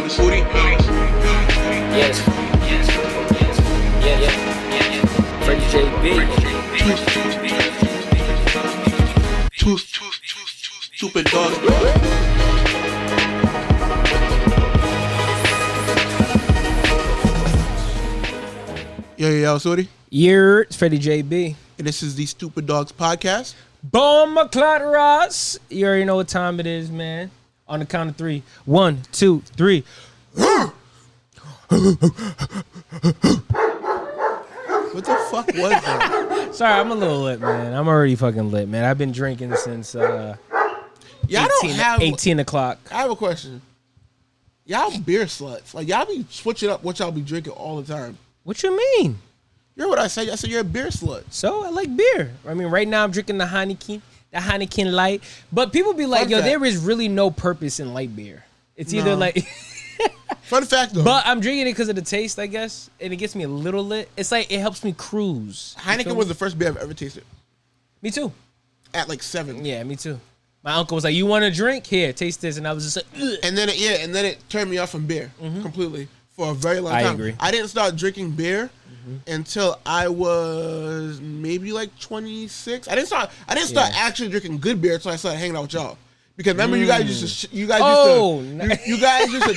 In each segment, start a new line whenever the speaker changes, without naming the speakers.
Booty.
Yes. Yeah. Freddie JB.
Two stupid dogs. Yo, Sorty.
It's Freddie JB.
And this is the Stupid Dogs podcast.
Boom, McClot Ross. You already know what time it is, man. On the count of 3. 1, 2, 3.
What the fuck was that?
Sorry, I'm a little lit, man. I'm already fucking lit, man. I've been drinking since 18 o'clock.
I have a question. Y'all beer sluts. Like, y'all be switching up what y'all be drinking all the time.
What you mean?
You know what I said? I said you're a beer slut.
So I like beer. I mean, right now I'm drinking the Heineken Light. But people be like,
Fun fact.
there is really no purpose in light beer. It's either like...
Fun fact, though.
But I'm drinking it because of the taste, I guess. And it gets me a little lit. It's like, it helps me cruise.
Heineken was the first beer I've ever tasted.
Me too.
At like 7.
Yeah, me too. My uncle was like, you want a drink? Here, taste this. And I was just like, ugh.
And then it turned me off from beer completely for a very long time.
I agree.
I didn't start drinking beer until I was maybe like 26. I didn't start actually drinking good beer until I started hanging out with y'all. Because remember, you guys used to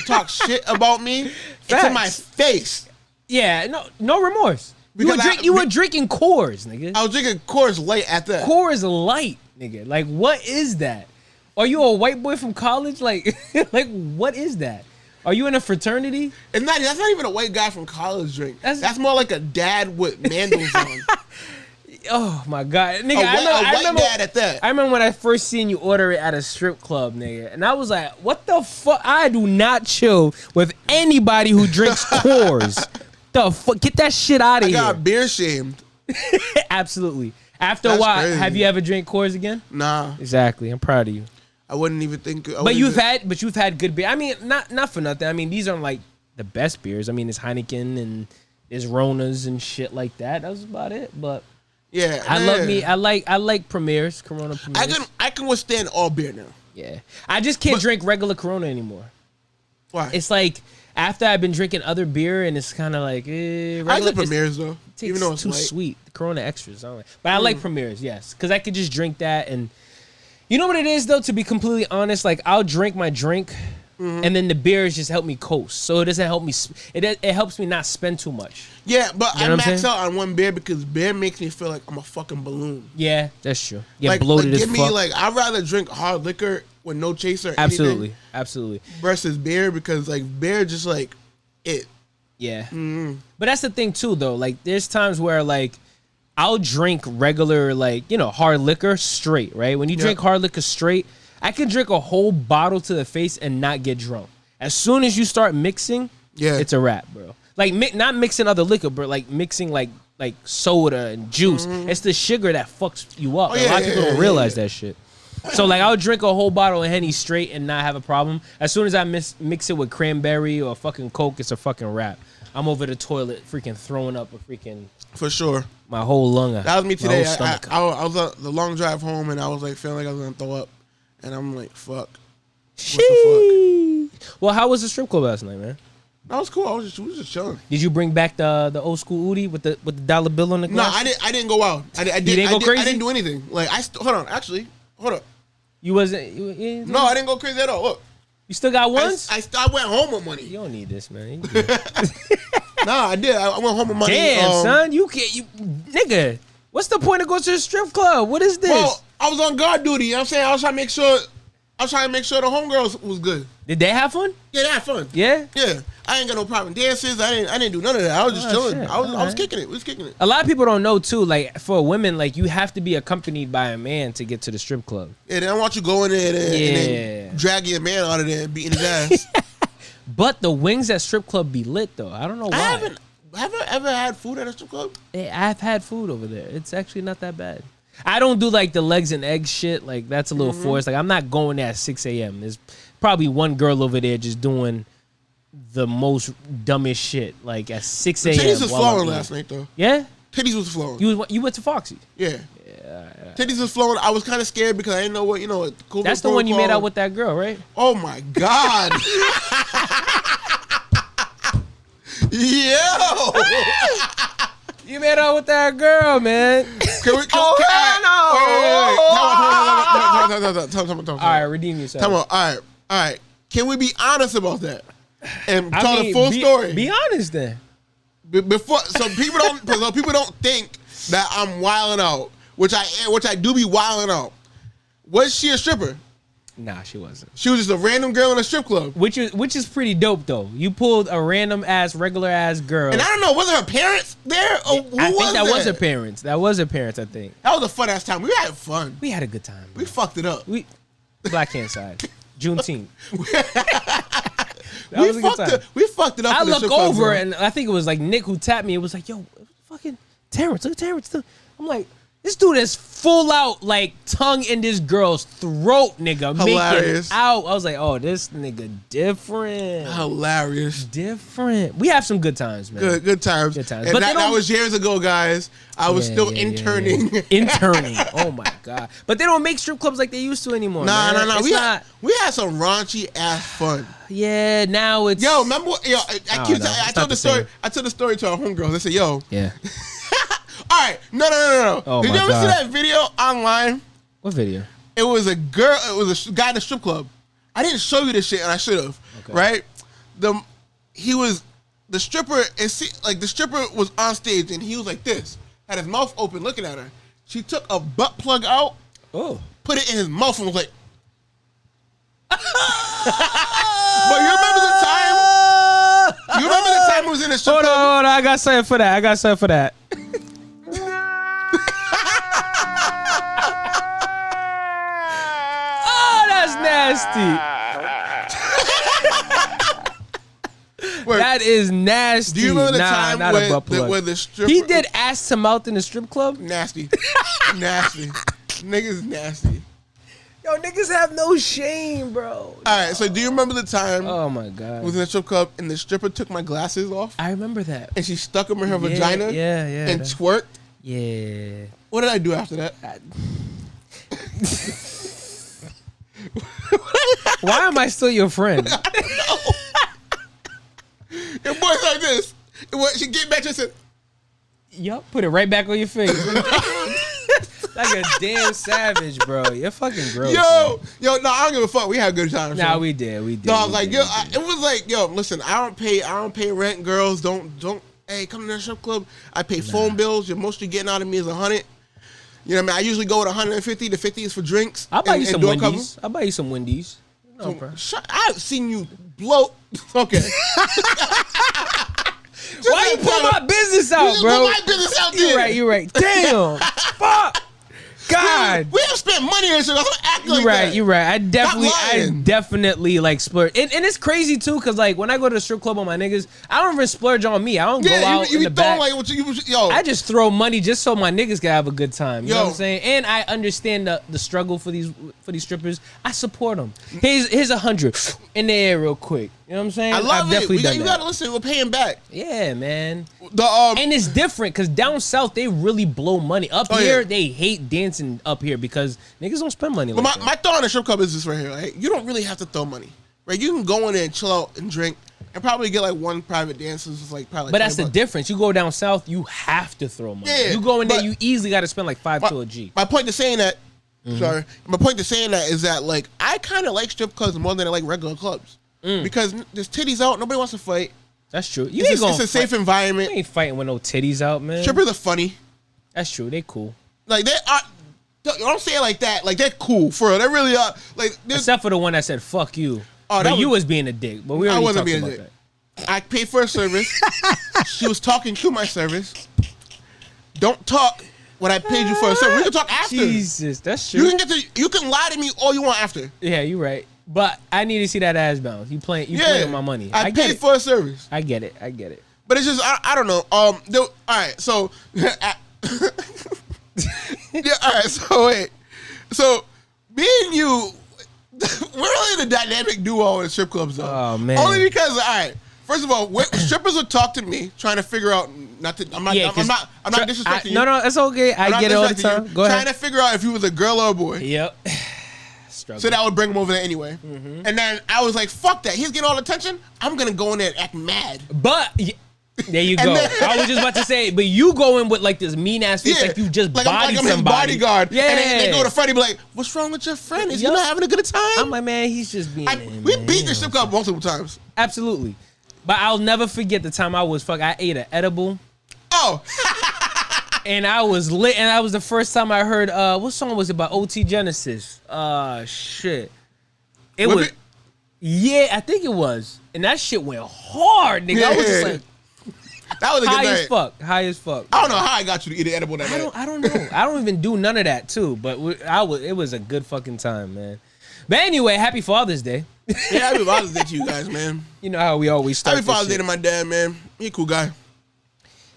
talk shit about me to my face.
Yeah, no remorse. You were drinking Coors, nigga.
I was drinking Coors Light at that.
Coors Light, nigga. Like, what is that? Are you a white boy from college? Like, what is that? Are you in a fraternity?
That's not even a white guy from college drink. That's more like a dad with mandals on.
Oh my god, nigga!
I remember dad at that.
I remember when I first seen you order it at a strip club, nigga, and I was like, "What the fuck? I do not chill with anybody who drinks Coors. The fuck? Get that shit out of here!"
I got beer shamed.
Absolutely. After a while,
crazy.
have you ever drank Coors again?
Nah.
Exactly. I'm proud of you.
I wouldn't even think.
But you've had good beer. I mean, not for nothing. I mean, these aren't like the best beers. I mean, it's Heineken and there's Ronas and shit like that. That was about it. But
yeah,
I like Premiers, Corona Premiers.
I can withstand all beer now.
Yeah, I just can't drink regular Corona anymore.
Why?
It's like after I've been drinking other beer and it's kind of like
I like Premiers though, even though it's
too
light.
sweet. The Corona Extras, I don't like. But I like Premiers, yes, because I could just drink that. And you know what it is though, to be completely honest, like I'll drink my drink and then the beers just help me coast, so it doesn't help me. It helps me not spend too much.
Yeah, but
you know
I max out on one beer because beer makes me feel like I'm a fucking balloon.
Yeah, that's true. Get bloated as fuck.
I'd rather drink hard liquor with no chaser.
Absolutely.
Versus beer, because like beer just like it.
Yeah. But that's the thing too, though. Like there's times where like I'll drink regular hard liquor straight, right? When you drink hard liquor straight, I can drink a whole bottle to the face and not get drunk. As soon as you start mixing, it's a wrap, bro. Like not mixing other liquor, but like mixing like soda and juice. It's the sugar that fucks you up. A lot of people don't realize that shit. So like I'll drink a whole bottle of Henny straight and not have a problem. As soon as I mix it with cranberry or fucking Coke, it's a fucking wrap. I'm over the toilet freaking throwing up
for sure.
My whole lung.
That was me today. I was on the long drive home and I was like feeling like I was gonna throw up. And I'm like, fuck. What the fuck?
Well, how was the strip club last night, man?
That was cool. We was just chilling.
Did you bring back the old school Udi with the dollar bill on the glass?
No, I didn't go out. I didn't
go crazy?
I didn't do anything. Like hold up.
You wasn't?
No, I didn't go crazy at all. Look.
You still got ones?
I went home with money.
You don't need this, man.
Nah, I did. I went home with money.
Damn, son. You nigga. What's the point of going to the strip club? What is this?
Well, I was on guard duty. You know what I'm saying? I was trying to make sure the homegirls was good.
Did they have fun?
Yeah, they had fun.
Yeah?
Yeah. I ain't got no problem dances. I didn't do none of that. I was just chilling.
Shit.
I was kicking it. We was kicking it.
A lot of people don't know too, like for women, like you have to be accompanied by a man to get to the strip club.
Yeah, they don't want you going there and then dragging a man out of there and beating his ass.
But the wings at strip club be lit though. I don't know why.
Have I ever had food at a strip club?
I've had food over there. It's actually not that bad. I don't do like the legs and eggs shit. Like that's a little forced. Like I'm not going there at 6 a.m. There's probably one girl over there just doing the most dumbest shit. Like at 6 a.m.
Titties was flowing last night though.
Yeah?
Titties was flowing.
You went to Foxy?
Yeah. Titties was flowing. I was kind of scared because I didn't know what, COVID
That's the one you made out with that girl, right?
Oh my God. Yo.
You made out with that girl, man.
Can we? All
right, redeem yourself.
All right. Can we be honest about that and tell the full story?
Be honest then.
Before, so people don't think that I'm wilding out, which I do be wilding out. Was she a stripper?
Nah, she wasn't.
She was just a random girl in a strip club.
Which is pretty dope though. You pulled a random ass, regular ass girl.
And I don't know, was it her parents there? Or who
I think
was
that was her parents. That was her parents, I think.
That was a fun ass time. We had fun.
We had a good time. Bro.
We fucked it up.
Black Hand Side. Juneteenth.
We fucked it up.
I look over and I think it was like Nick who tapped me. It was like, yo, fucking Terrence, look at Terrence. I'm like, this dude is full out like tongue in this girl's throat, nigga.
Hilarious.
Making out. I was like, oh, this nigga different.
Hilarious.
Different. We have some good times, man.
Good times.
Good times.
And
But
that was years ago, guys. I was still interning.
Yeah. Interning. Oh my God. But they don't make strip clubs like they used to anymore.
Nah.
We
had some raunchy ass fun.
Yeah, now it's.
Yo, remember? I told the story. I told the story to our homegirls. They said, "Yo,
yeah."
All right, no.
Oh
Did you ever see that video online?
What video?
It was a girl. It was a guy in the strip club. I didn't show you this shit, and I should have. Okay. Right? The stripper, and the stripper was on stage, and he was like this, had his mouth open, looking at her. She took a butt plug out, put it in his mouth, and was like. But you remember the time? You remember the time it was in the strip club?
Hold on. I got something for that. Oh, that's nasty. That is nasty.
Do you remember the time when the stripper...
He did ass to mouth in the strip club?
Nasty. Niggas nasty.
Yo, niggas have no shame, bro.
All right, so do you remember the time?
Oh my God.
Was in the strip club and the stripper took my glasses off?
I remember that.
And she stuck them in her vagina.
Yeah.
And twerked.
Yeah.
What did I do after that?
Why am I still your friend?
I don't know. Your boy's like this. She get back and said,
yup, put it right back on your face. Like a damn savage, bro. You're fucking gross.
No, I don't give a fuck. We had good times.
Nah, we did.
No, it was like, yo, listen, I don't pay rent, girls. Don't. Hey, come to the strip club. I pay phone bills. You're mostly getting out of me is $100. You know what I mean? I usually go with 150. The 50 is for drinks.
I'll buy you some Wendy's. I'll buy you some Wendy's. No, bro.
I've seen you blow. Okay.
Why you pull my business out, bro?
Pull my business out there.
You're right. Damn. Fuck. God.
We have spent money on shit. Don't act like that.
You're right. I definitely like splurge. And it's crazy too, because like when I go to the strip club on my niggas, I don't even splurge on me. I don't go out in the back. I just throw money just so my niggas can have a good time. You know what I'm saying? And I understand the struggle for these strippers. I support them. Here's 100 in the air real quick. You know what I'm saying?
I love it. You
that.
gotta listen. We're paying back.
Yeah, man. And it's different because down south they really blow money. Up here they hate dancing up here because niggas don't spend money. Like that.
My thought on the strip club is this right here. Right? You don't really have to throw money. Right? You can go in there and chill out and drink and probably get like one private dance. It's like probably.
But that's the difference. You go down south, you have to throw money.
Yeah,
you go in there, you easily got to spend like $5 to a G.
My point to saying that. Sorry. My point to saying that is that like I kind of like strip clubs more than I like regular clubs. Because there's titties out, nobody wants to fight.
That's true.
It's a safe environment.
You ain't fighting with no titties out, man.
Strippers are funny.
That's true. They cool.
Like they are. Don't say it like that. Like they're cool for real. They really are. Like
except for the one that said "fuck you." Oh, but you was being a dick. But we already talked about that.
I paid for a service. She was talking to my service. Don't talk when I paid you for a service. We can talk after.
Jesus, that's true.
You can lie to me all you want after.
Yeah, you're right. But I need to see that ass bounce. You playing with my money.
I paid for a service.
I get it.
But it's just I don't know. All right. So yeah. All right. So wait. So me and you, we're really the dynamic duo in strip clubs, though.
Oh man.
Only because first of all, strippers will talk to me trying to figure out. I'm not disrespecting you.
No, it's okay. I get it all the time. Go ahead.
Trying to figure out if you was a girl or a boy.
Yep.
So that would bring him over there anyway. And then I was like, fuck that. He's getting all the attention. I'm going to go in there and act mad.
But There you go. I was just about to say, but you go in with like this mean ass face, like you just bodied
I'm
somebody.
His bodyguard.
Yeah.
And they go to Freddie, be like, "What's wrong with your friend? Is he not having a good time?"
I'm like, man, he's just being.
We beat the strip club multiple times.
Absolutely, but I'll never forget the time I ate an edible.
Oh.
And I was lit, and that was the first time I heard what song was it by OT Genesis? Shit. It was. Yeah, I think it was. And that shit went hard, nigga. I was just like,
that was a good
high
night.
High as fuck.
I don't know how I got you to eat an edible that night.
I don't know. I don't even do none of that too. But it was a good fucking time, man. But anyway, happy Father's Day.
Yeah, happy Father's Day to you guys, man.
You know how we always start.
Happy Father's Day to my dad, man. He a cool guy.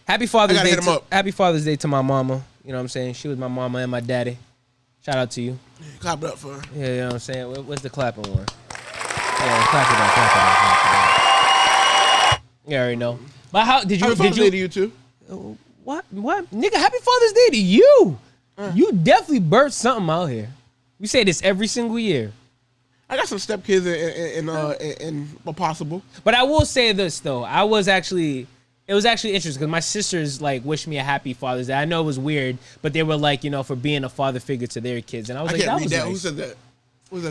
Happy Father's Day.
Hit him up.
Happy Father's Day to my mama. You know what I'm saying? She was my mama and my daddy. Shout out to you.
Yeah, clap it up for her.
Yeah, you know what I'm saying? What's the clapping one? Yeah, clap it up. You already know. But how did you?
Happy Father's Day to you too.
What, nigga? Happy Father's Day to you. You definitely birthed something out here. We say this every single year.
I got some stepkids in possible.
But I will say this though. It was actually interesting because my sisters like wished me a happy Father's Day. I know it was weird, but they were like, you know, for being a father figure to their kids, and I was like, that was nice.
Who said that?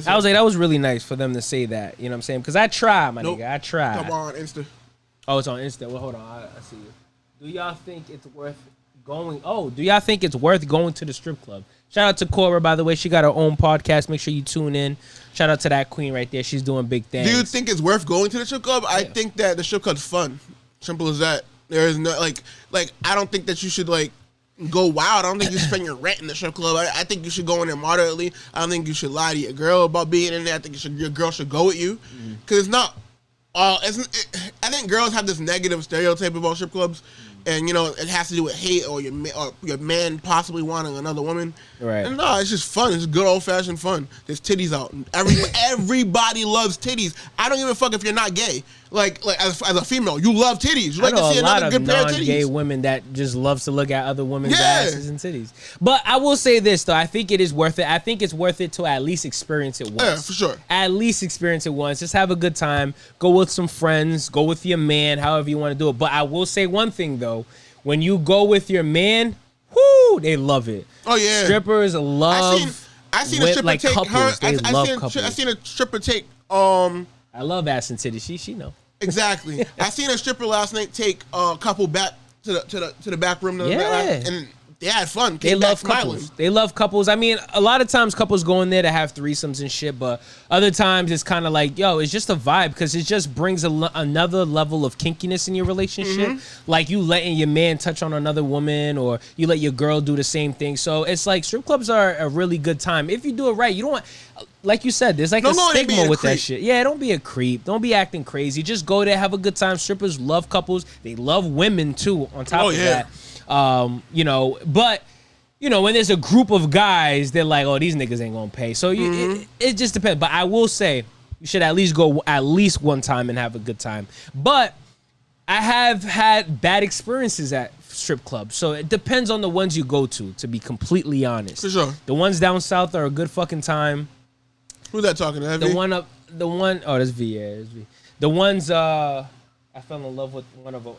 I was like, that was really nice for them to say that. You know what I'm saying? Because I try, my nigga. I try.
Come on, Insta.
Oh, it's on Insta. Well, hold on. I see you. Do y'all think it's worth going? Oh, do y'all think it's worth going to the strip club? Shout out to Cora, by the way. She got her own podcast. Make sure you tune in. Shout out to that queen right there. She's doing big things.
Do you think it's worth going to the strip club? Yeah. I think that the strip club's fun. Simple as that. There is no like I don't think that you should like go wild. I don't think you should spend your rent in the strip club. I think you should go in there moderately. I don't think you should lie to your girl about being in there. I think your girl should go with you because it's not. I think girls have this negative stereotype about strip clubs, and you know it has to do with hate or your man possibly wanting another woman.
Right.
And no, it's just fun. It's good old fashioned fun. There's titties out. Everybody loves titties. I don't give a fuck if you're not gay. Like as a female, you love titties. You like to see another good pair of titties.
Non-gay women that just loves to look at other women's asses and titties. But I will say this though, I think it is worth it. I think it's worth it to at least experience it once.
Yeah, for sure.
At least experience it once. Just have a good time. Go with some friends. Go with your man. However you want to do it. But I will say one thing though, when you go with your man, whoo, they love it.
Oh yeah.
Strippers love.
I seen a stripper
like
take
couples.
her.
Couples.
I seen a stripper take.
I love ass and titties. She know.
Exactly. I seen a stripper last night take a couple back to the back room. And they had fun.
They love couples. They love couples. I mean, a lot of times couples go in there to have threesomes and shit, but other times it's kind of like, yo, it's just a vibe because it just brings another level of kinkiness in your relationship. Like you letting your man touch on another woman or you let your girl do the same thing. So it's like strip clubs are a really good time. If you do it right, you don't want... Like you said, there's like a stigma with that shit. Yeah, don't be a creep. Don't be acting crazy. Just go there, have a good time. Strippers love couples. They love women too, on top of that. You know, but, you know, when there's a group of guys, they're like, oh, these niggas ain't gonna pay. So it just depends. But I will say, you should at least go at least one time and have a good time. But I have had bad experiences at strip clubs. So it depends on the ones you go to be completely honest.
For sure.
The ones down south are a good fucking time.
Who's that talking to?
Oh, that's V. Yeah, that's V. The ones, I fell in love with one of them.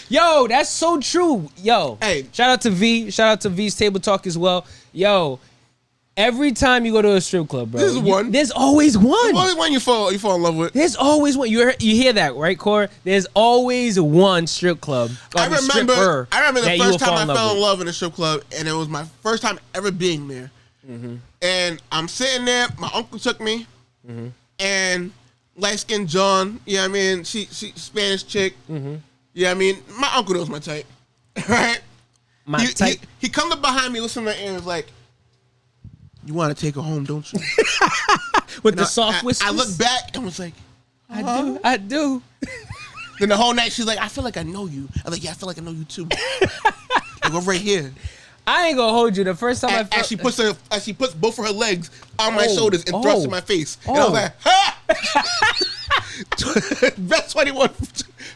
Yo, that's so true. Yo,
hey,
shout out to V. Shout out to V's Table Talk as well. Yo, every time you go to a strip club, bro,
there's one.
There's always one.
There's always one you fall in love with.
There's always one. You hear that, right, Core? There's always one strip club.
I remember the first time I fell in love in a strip club, and it was my first time ever being there. And I'm sitting there. My uncle took me, and light-skinned John. Yeah, I mean, she Spanish chick. Yeah, I mean, my uncle knows my type, right?
My type.
He come up behind me, listen to my ear, and was like, "You want to take her home, don't you?"
With the soft whispers.
I looked back and was like,
I do.
Then the whole night she's like, "I feel like I know you." I was like, "Yeah, I feel like I know you too." Like, we're right here.
I ain't gonna hold you. The first time I felt...
As she puts both of her legs on my shoulders and thrusts in my face. And I was like, ha! Best 21.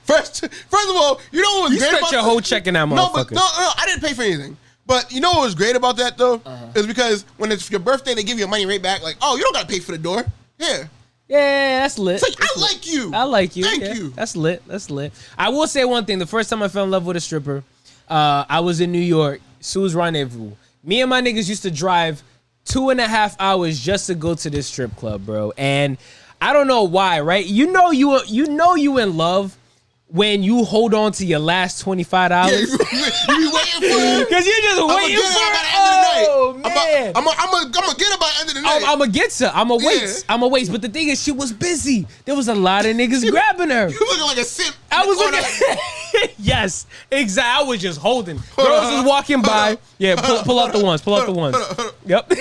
First of all, you know what was great about...
You spent your whole check in that motherfucker.
No, I didn't pay for anything. But you know what was great about that, though? Is because when it's your birthday, they give you your money right back. Like, oh, you don't gotta pay for the door. Here.
Yeah, that's lit.
It's like, I like you.
I like you.
Thank you.
That's lit. That's lit. I will say one thing. The first time I fell in love with a stripper, I was in New York, Sue's Rendezvous. Me and my niggas used to drive 2.5 hours just to go to this strip club, bro. And I don't know why, right? You know you in love when you hold on to your last $25.
Yeah, you be waiting for it.
Because you're just waiting for it. Oh, man.
I'm gonna get it by the end of the night.
I'm gonna get to. I'm gonna wait.
Yeah.
I'm gonna wait. But the thing is, she was busy. There was a lot of niggas grabbing her.
You looking like a simp.
I was looking. Yes, exactly. I was just holding. Girls was walking by. Yeah, pull out the ones. Pull out the ones. Yep.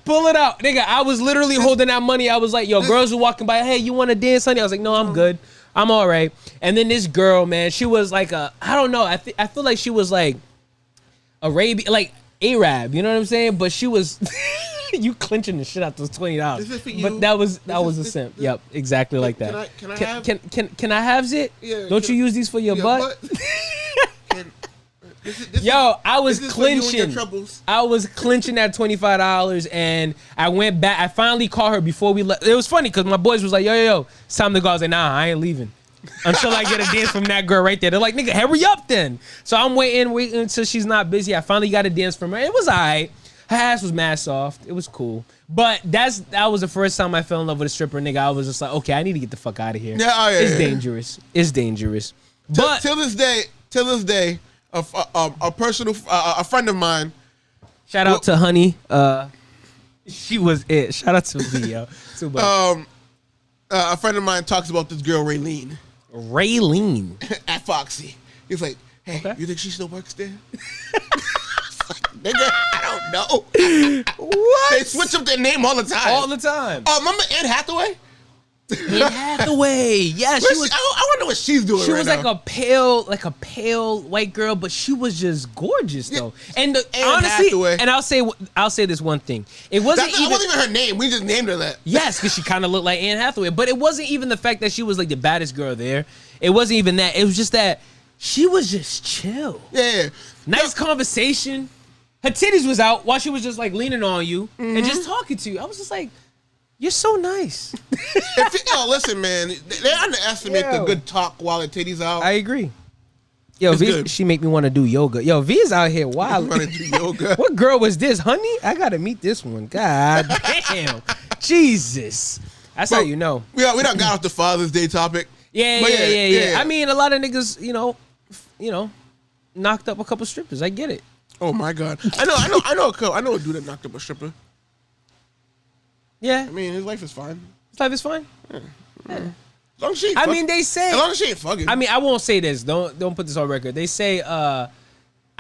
Pull it out, nigga. I was literally holding that money. I was like, yo, girls were walking by. Hey, you want to dance, honey? I was like, no, I'm good. I'm all right. And then this girl, man, she was like I don't know. I feel like she was like Arabian, like Arab. You know what I'm saying? But she was. You clinching the shit out those $20.
This is for you.
But that was a simp. Yep, exactly like that. Can I have it?
Yeah.
Don't you use these for your butt? Yo, I was clinching. I was clinching that $25, and I went back. I finally called her before we left. It was funny because my boys was like, yo, it's time to go. I was like, nah, I ain't leaving until I get a dance from that girl right there. They're like, nigga, hurry up then. So I'm waiting until she's not busy. I finally got a dance from her. It was all right. Her ass was mad soft. It was cool. But that was the first time I fell in love with a stripper, nigga. I was just like, okay, I need to get the fuck out of here.
Yeah,
it's dangerous. It's dangerous. But
till this day, a friend of mine.
Shout out to Honey. She was it. Shout out to V, yo.
A friend of mine talks about this girl, Raylene. At Foxy. He's like, hey, okay. You think she still works there? Nigga, I don't know.
What?
They switch up their name all the time. Remember Anne Hathaway?
Anne Hathaway. Yeah, she was.
I wonder what she's doing.
She was like a pale white girl, but she was just gorgeous though. And honestly, Hathaway. And I'll say this one thing. It wasn't
even her name. We just named her that.
Yes, because she kind of looked like Anne Hathaway. But it wasn't even the fact that she was like the baddest girl there. It wasn't even that. It was just that she was just chill.
Yeah.
Nice conversation. Her titties was out while she was just like leaning on you and just talking to you. I was just like, you're so nice.
Listen, man. They underestimate the good talk while the titties out.
I agree. Yo, V, she make me want to do yoga. Yo, V is out here wild.
Want to do yoga?
What girl was this, honey? I gotta meet this one. God damn. Jesus. That's how you know.
We done got off the Father's Day topic.
Yeah. I mean, a lot of niggas, you know, knocked up a couple strippers. I get it.
Oh my God. I know a dude that knocked up a stripper.
Yeah.
I mean, his life is fine.
His life is fine?
Yeah. As long as she ain't
as
long as she ain't fucking.
I mean, I won't say this. Don't put this on record. They say, I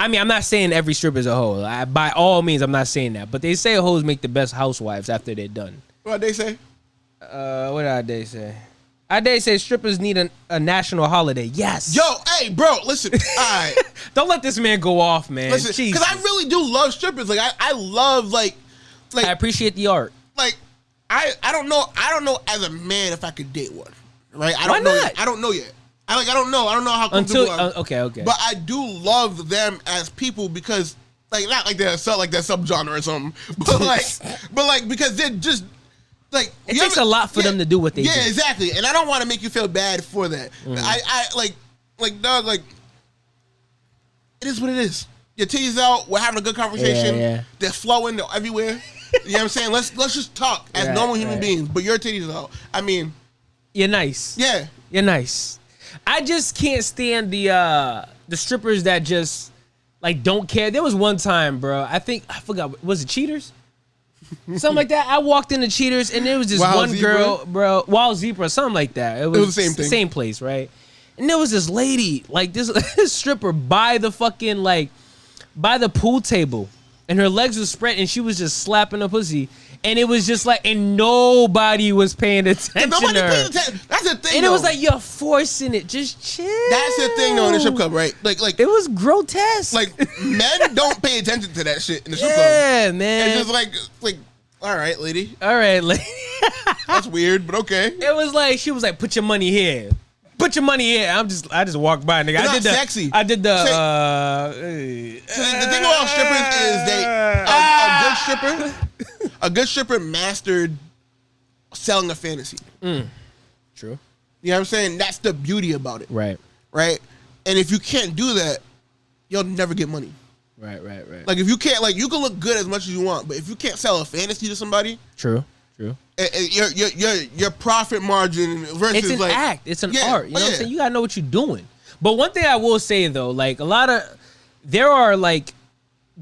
mean, I'm not saying every stripper is a hoe. By all means, I'm not saying that. But they say hoes make the best housewives after they're done.
What they say?
What did they say? They say strippers need a national holiday. Yes.
Yo, hey, bro, listen. All right.
Don't let this man go off, man.
Listen, because I really do love strippers. Like, I love, like.
I appreciate the art.
Like, I don't know as a man if I could date one. Right?
Why not?
I don't know yet. I don't know. I don't know how comfortable
okay.
But I do love them as people because, like, not like they're subgenre or something. But like, because they're just. Like,
it takes a lot for them to do what they do.
Yeah, exactly. And I don't want to make you feel bad for that. I dog, like, it is what it is. Your titties out. We're having a good conversation.
Yeah.
They're flowing. They're everywhere. You know what I'm saying? Let's just talk as normal human beings. But your titties out. I mean,
you're nice.
Yeah,
you're nice. I just can't stand the strippers that just like don't care. There was one time, bro. I forgot. Was it Cheaters? Something like that. I walked into Cheaters and there was this girl, bro. Wild Zebra, something like that. It was
the same thing.
Same place, right? And there was this lady, like this stripper by the pool table. And her legs were spread and she was just slapping her pussy. And it was just like, and nobody was paying attention to her.
That's the thing.
And it was like, you're forcing it. Just chill.
That's the thing though in the strip club, right? Like
it was grotesque.
Like men don't pay attention to that shit in the strip club.
Yeah, man.
It's just like, all right, lady.
All right, lady.
That's weird, but okay.
It was like, she was like, put your money here. Put your money here. I just walked by, nigga.
I did sexy.
I did the.
The thing about strippers is a good stripper mastered selling a fantasy.
True.
You know what I'm saying? That's the beauty about it.
Right.
Right? And if you can't do that, you'll never get money.
Right.
Like if you can't, like you can look good as much as you want, but if you can't sell a fantasy to somebody,
True.
Your profit margin versus
It's an
like
act. It's an art. You know what I'm saying? You gotta know what you're doing. But one thing I will say though, like there are like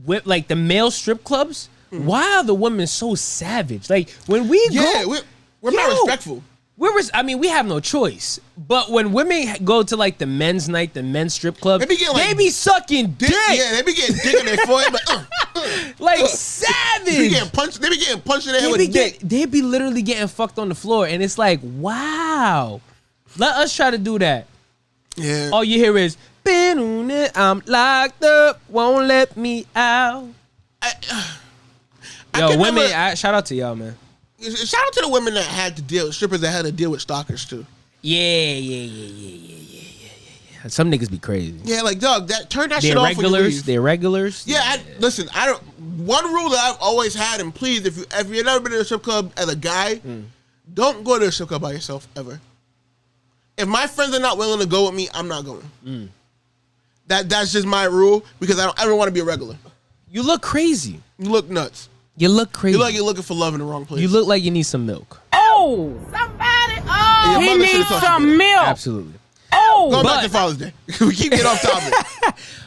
the male strip clubs. Why are the women so savage? Like when we go,
we're not respectful.
We have no choice. But when women go to like the men's night, the men's strip club, they be sucking dick.
Yeah, they be getting dick in their forehead,
like savage.
They be getting punched in their head with a dick.
They be literally getting fucked on the floor, and it's like, wow. Let us try to do that.
Yeah.
All you hear is, I'm locked up, won't let me out. Yo, women, shout out to y'all, man.
Shout out to the women that had to deal with strippers that had to deal with stalkers too.
Yeah. Some niggas be crazy.
Yeah, like dog, turn that shit off.
They're regulars.
Yeah, listen. I don't. One rule that I've always had, and please, if you've never been to a strip club as a guy, don't go to a strip club by yourself ever. If my friends are not willing to go with me, I'm not going. That's just my rule because I don't ever want to be a regular.
You look crazy.
You look nuts.
You look crazy.
You look like you're looking for love in the wrong place.
You look like you need some milk.
Oh, somebody! Oh, he needs some milk.
Absolutely.
Oh,
going back to Father's Day. We keep getting off topic.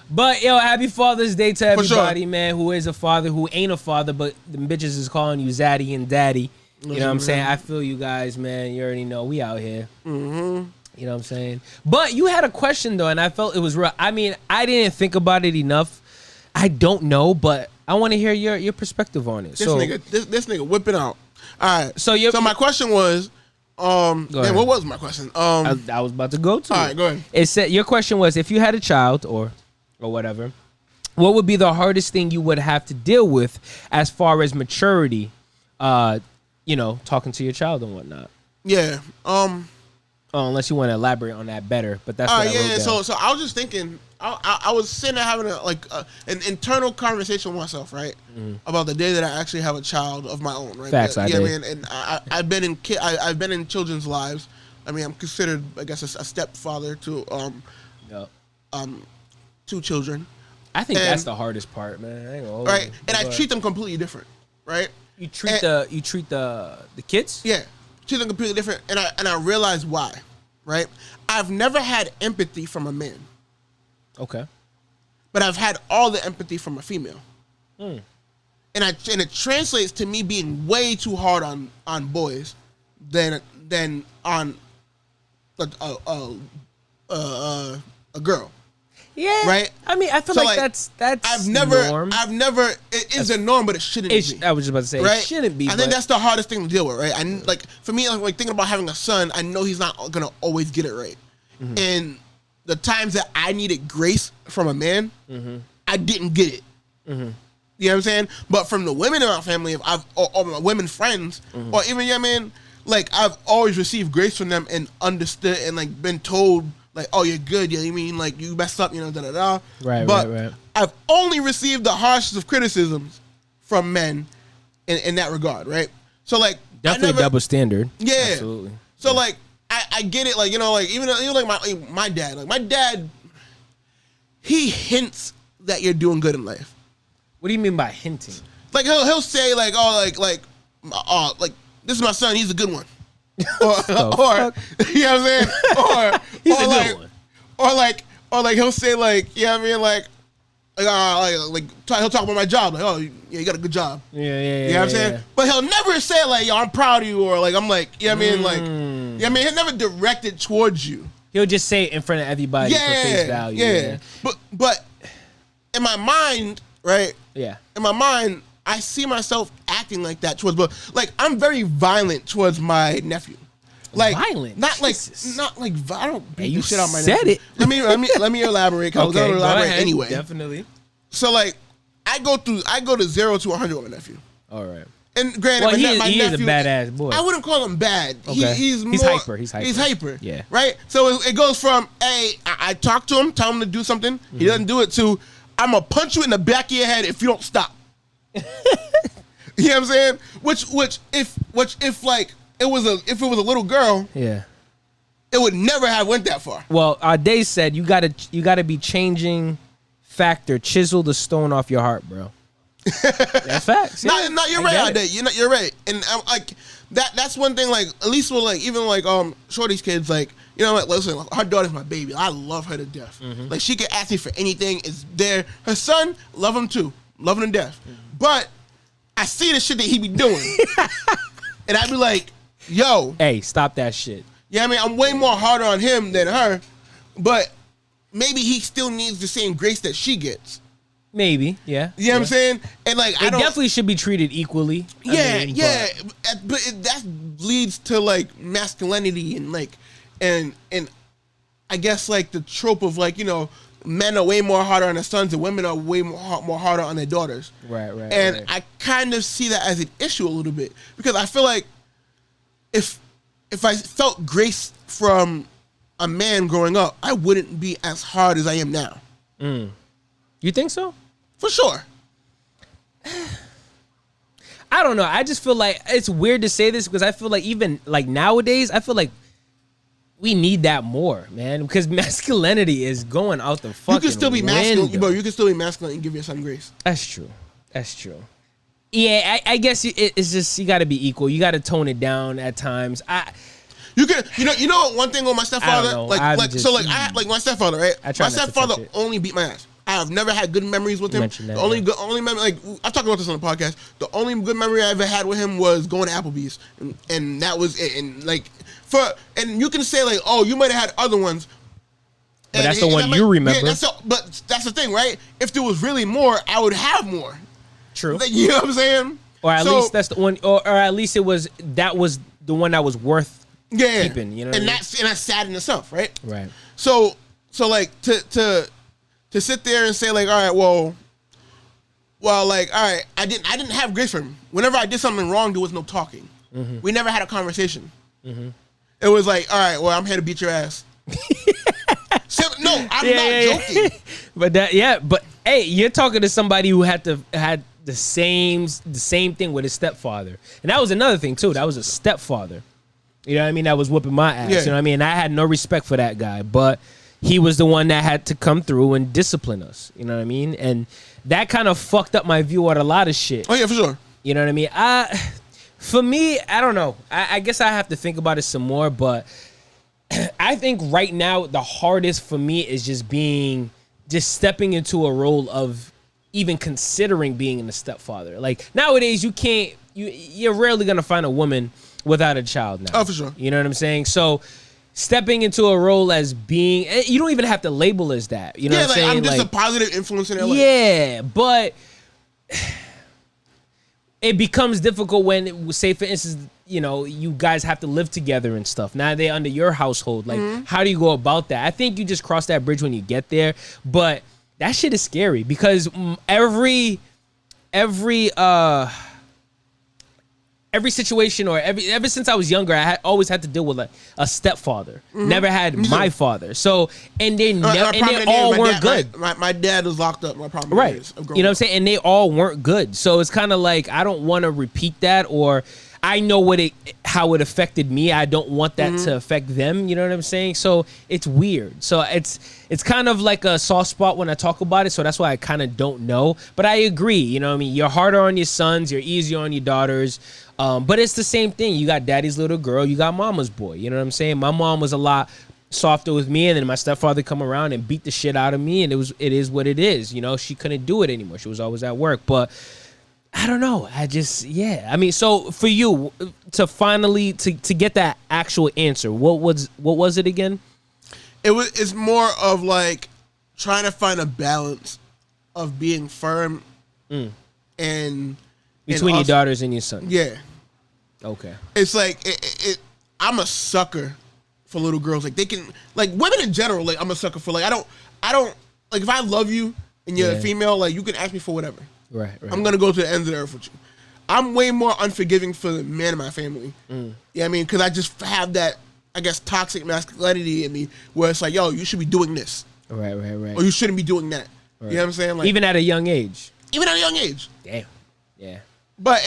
But yo, happy Father's Day to everybody, man, who is a father, who ain't a father, but the bitches is calling you Zaddy and Daddy. You know what I'm saying? I feel you guys, man. You already know we out here. You know what I'm saying? But you had a question though, and I felt it was real. I mean, I didn't think about it enough. I don't know, but I want to hear your perspective on it. This
nigga whipping out. All right. So my question was, what was my question?
I was about to go to.
All right, go ahead.
It said your question was, if you had a child or whatever, what would be the hardest thing you would have to deal with as far as maturity? Talking to your child and whatnot.
Yeah.
Unless you want to elaborate on that better, but that's what I wrote down.
So I was just thinking. I was sitting there having an internal conversation with myself, right, about the day that I actually have a child of my own, right?
Facts,
I mean, and I've been in children's lives. I mean, I'm considered, I guess, a stepfather to 2 children.
I think that's the hardest part, man.
Right, and I treat them completely different, right?
You treat the kids?
Yeah, treat them completely different, and I realize why, right? I've never had empathy from a man.
Okay.
But I've had all the empathy from a female. And it translates to me being way too hard on boys than on a girl.
Yeah.
Right?
I mean, I feel like that's norm.
It is a norm, but it shouldn't be.
I was just about to say,
right?
It shouldn't be.
I think that's the hardest thing to deal with, right? And like for me, like thinking about having a son, I know he's not gonna always get it right. And the times that I needed grace from a man, I didn't get it. You know what I'm saying? But from the women in my family, or my women friends, or even like I've always received grace from them and understood and like been told like, oh, you're good. Yeah, you mean like you messed up, da-da-da.
Right,
but
right.
I've only received the harshest of criticisms from men in that regard, right? So like
definitely double standard.
Yeah,
absolutely.
So like. I get it, like even like my dad, he hints that you're doing good in life.
What do you mean by hinting?
Like he'll say like this is my son, he's a good one, or you know what I'm saying, or
he's a good one,
or like he'll say like you know what I mean he'll talk about my job like you got a good job, you know what I'm saying, but he'll never say like I'm proud of you or like I'm like you know what I mean like. Yeah, I mean, he'll never direct it towards you.
He'll just say it in front of everybody for face value.
Yeah. But in my mind, right?
Yeah.
In my mind, I see myself acting like that towards, but like I'm very violent towards my nephew. Like
violent,
not
Jesus.
like I don't beat
you
the shit out of my
said
nephew.
it.
Let me elaborate. Okay, I'm gonna elaborate anyway.
Definitely.
So like, I go to 0 to 100 with my nephew.
All right.
And granted,
he is a badass boy.
I wouldn't call him bad.
Okay.
He's
hyper. He's
hyper.
Yeah.
Right? So it goes from, hey, I talk to him, tell him to do something. He doesn't do it, to, I'm going to punch you in the back of your head if you don't stop. You know what I'm saying? Which if like, if it was a little girl,
yeah,
it would never have went that far.
Well, Day said you gotta be changing factor, chisel the stone off your heart, bro. That's facts. Yeah.
No, you're right, Day. You're right, and I'm like that's one thing. Like at least with like even like Shorty's kids, like you know what? Listen, her daughter's my baby. I love her to death. Mm-hmm. Like she can ask me for anything. It's there. Her son, love him too, love him to death. Mm-hmm. But I see the shit that he be doing, and I be like, yo,
hey, stop that shit.
Yeah, I mean, I'm way more harder on him than her, but maybe he still needs the same grace that she gets.
Maybe, yeah.
You know what I'm saying? And like,
they definitely should be treated equally.
Yeah, but that leads to like masculinity and like, and I guess like the trope of like, you know, men are way more harder on their sons and women are way more harder on their daughters.
Right.
And I kind of see that as an issue a little bit because I feel like if I felt grace from a man growing up, I wouldn't be as hard as I am now.
Mm. You think so?
For sure.
I don't know. I just feel like it's weird to say this because I feel like even like nowadays, I feel like we need that more, man. Because masculinity is going out the fucking
window. You can still be masculine, bro. You can still be masculine and give your son grace.
That's true. Yeah, I guess it's just you got to be equal. You got to tone it down at times.
You know one thing with my stepfather, like my stepfather, right? My stepfather only beat my ass. I have never had good memories with him. The only memory, like I've talked about this on the podcast. The only good memory I ever had with him was going to Applebee's, and that was it. And like and you can say like, oh, you might have had other ones.
But that's the one you remember.
Yeah, but that's the thing, right? If there was really more, I would have more.
True.
Like, you know what I'm saying?
Or at least that's the one, or at least it was the one that was worth keeping. You know,
and that's sad in itself, right?
Right.
So like to sit there and say like, all right, well, like, all right, I didn't have grace for him. Whenever I did something wrong, there was no talking. Mm-hmm. We never had a conversation. Mm-hmm. It was like, all right, well, I'm here to beat your ass. No, I'm not joking.
But hey, you're talking to somebody who had the same thing with his stepfather, and that was another thing too. That was a stepfather. You know what I mean? That was whooping my ass. Yeah. You know what I mean? I had no respect for that guy, but he was the one that had to come through and discipline us. You know what I mean? And that kind of fucked up my view on a lot of shit.
Oh yeah, for sure.
You know what I mean? For me, I don't know. I guess I have to think about it some more, but I think right now the hardest for me is just stepping into a role of even considering being a stepfather. Like nowadays, you're rarely gonna find a woman without a child now.
Oh, for sure.
You know what I'm saying? So stepping into a role as being, you don't even have to label as that. You know what I'm saying?
I'm just a positive influence in their life.
Yeah, but it becomes difficult when, say, for instance, you know, you guys have to live together and stuff. Now they're under your household. Like, how do you go about that? I think you just cross that bridge when you get there. But that shit is scary because every situation or ever since I was younger, I always had to deal with like a stepfather. Mm-hmm. Never had my father. So and they all weren't good.
My dad was locked up. My problem
right.
Is
you know what I'm saying? And they all weren't good. So it's kind of like I don't want to repeat that, or I know how it affected me. I don't want that to affect them. You know what I'm saying? So it's weird. So it's kind of like a soft spot when I talk about it. So that's why I kind of don't know. But I agree. You know what I mean? You're harder on your sons. You're easier on your daughters. But it's the same thing. You got daddy's little girl. You got mama's boy. You know what I'm saying? My mom was a lot softer with me, and then my stepfather come around and beat the shit out of me, and it is what it is. You know, she couldn't do it anymore. She was always at work. But I don't know. I mean, so for you to finally to get that actual answer, what was it again?
It's more of like trying to find a balance of being firm and
between your daughters and your son.
Yeah.
Okay.
It's like I'm a sucker for little girls. Like they can, like women in general. Like I'm a sucker for like I don't like if I love you and you're a female, like you can ask me for whatever.
Right.
I'm gonna go to the ends of the earth with you. I'm way more unforgiving for the men in my family. Yeah, you know what I mean, because I just have that, I guess, toxic masculinity in me, where it's like, yo, you should be doing this,
right,
or you shouldn't be doing that. Right. You know what I'm saying? Like
even at a young age.
Even at a young age.
Damn. Yeah.
But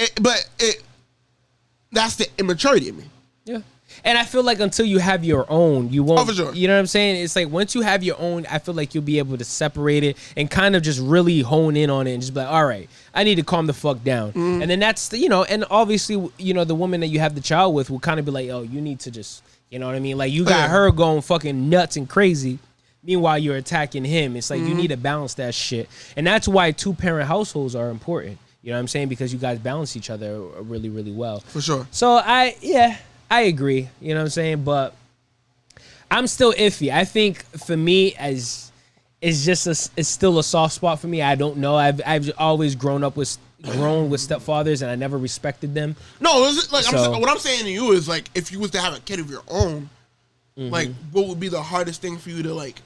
that's the immaturity in me.
Yeah. And I feel like until you have your own, you won't.
Oh, for sure.
You know what I'm saying? It's like once you have your own, I feel like you'll be able to separate it and kind of just really hone in on it and just be like, all right, I need to calm the fuck down. And then that's, and obviously, the woman that you have the child with will kind of be like, oh, you need to just, you know what I mean? Like you got her going fucking nuts and crazy. Meanwhile, you're attacking him. It's like you need to balance that shit. And that's why 2-parent households are important. You know what I'm saying? Because you guys balance each other really, really well.
For sure.
So I agree, you know what I'm saying, but I'm still iffy. I think for me, it's still a soft spot for me. I don't know. I've always grown with stepfathers, and I never respected them.
No, what I'm saying to you is like, if you was to have a kid of your own, like, what would be the hardest thing for you to like?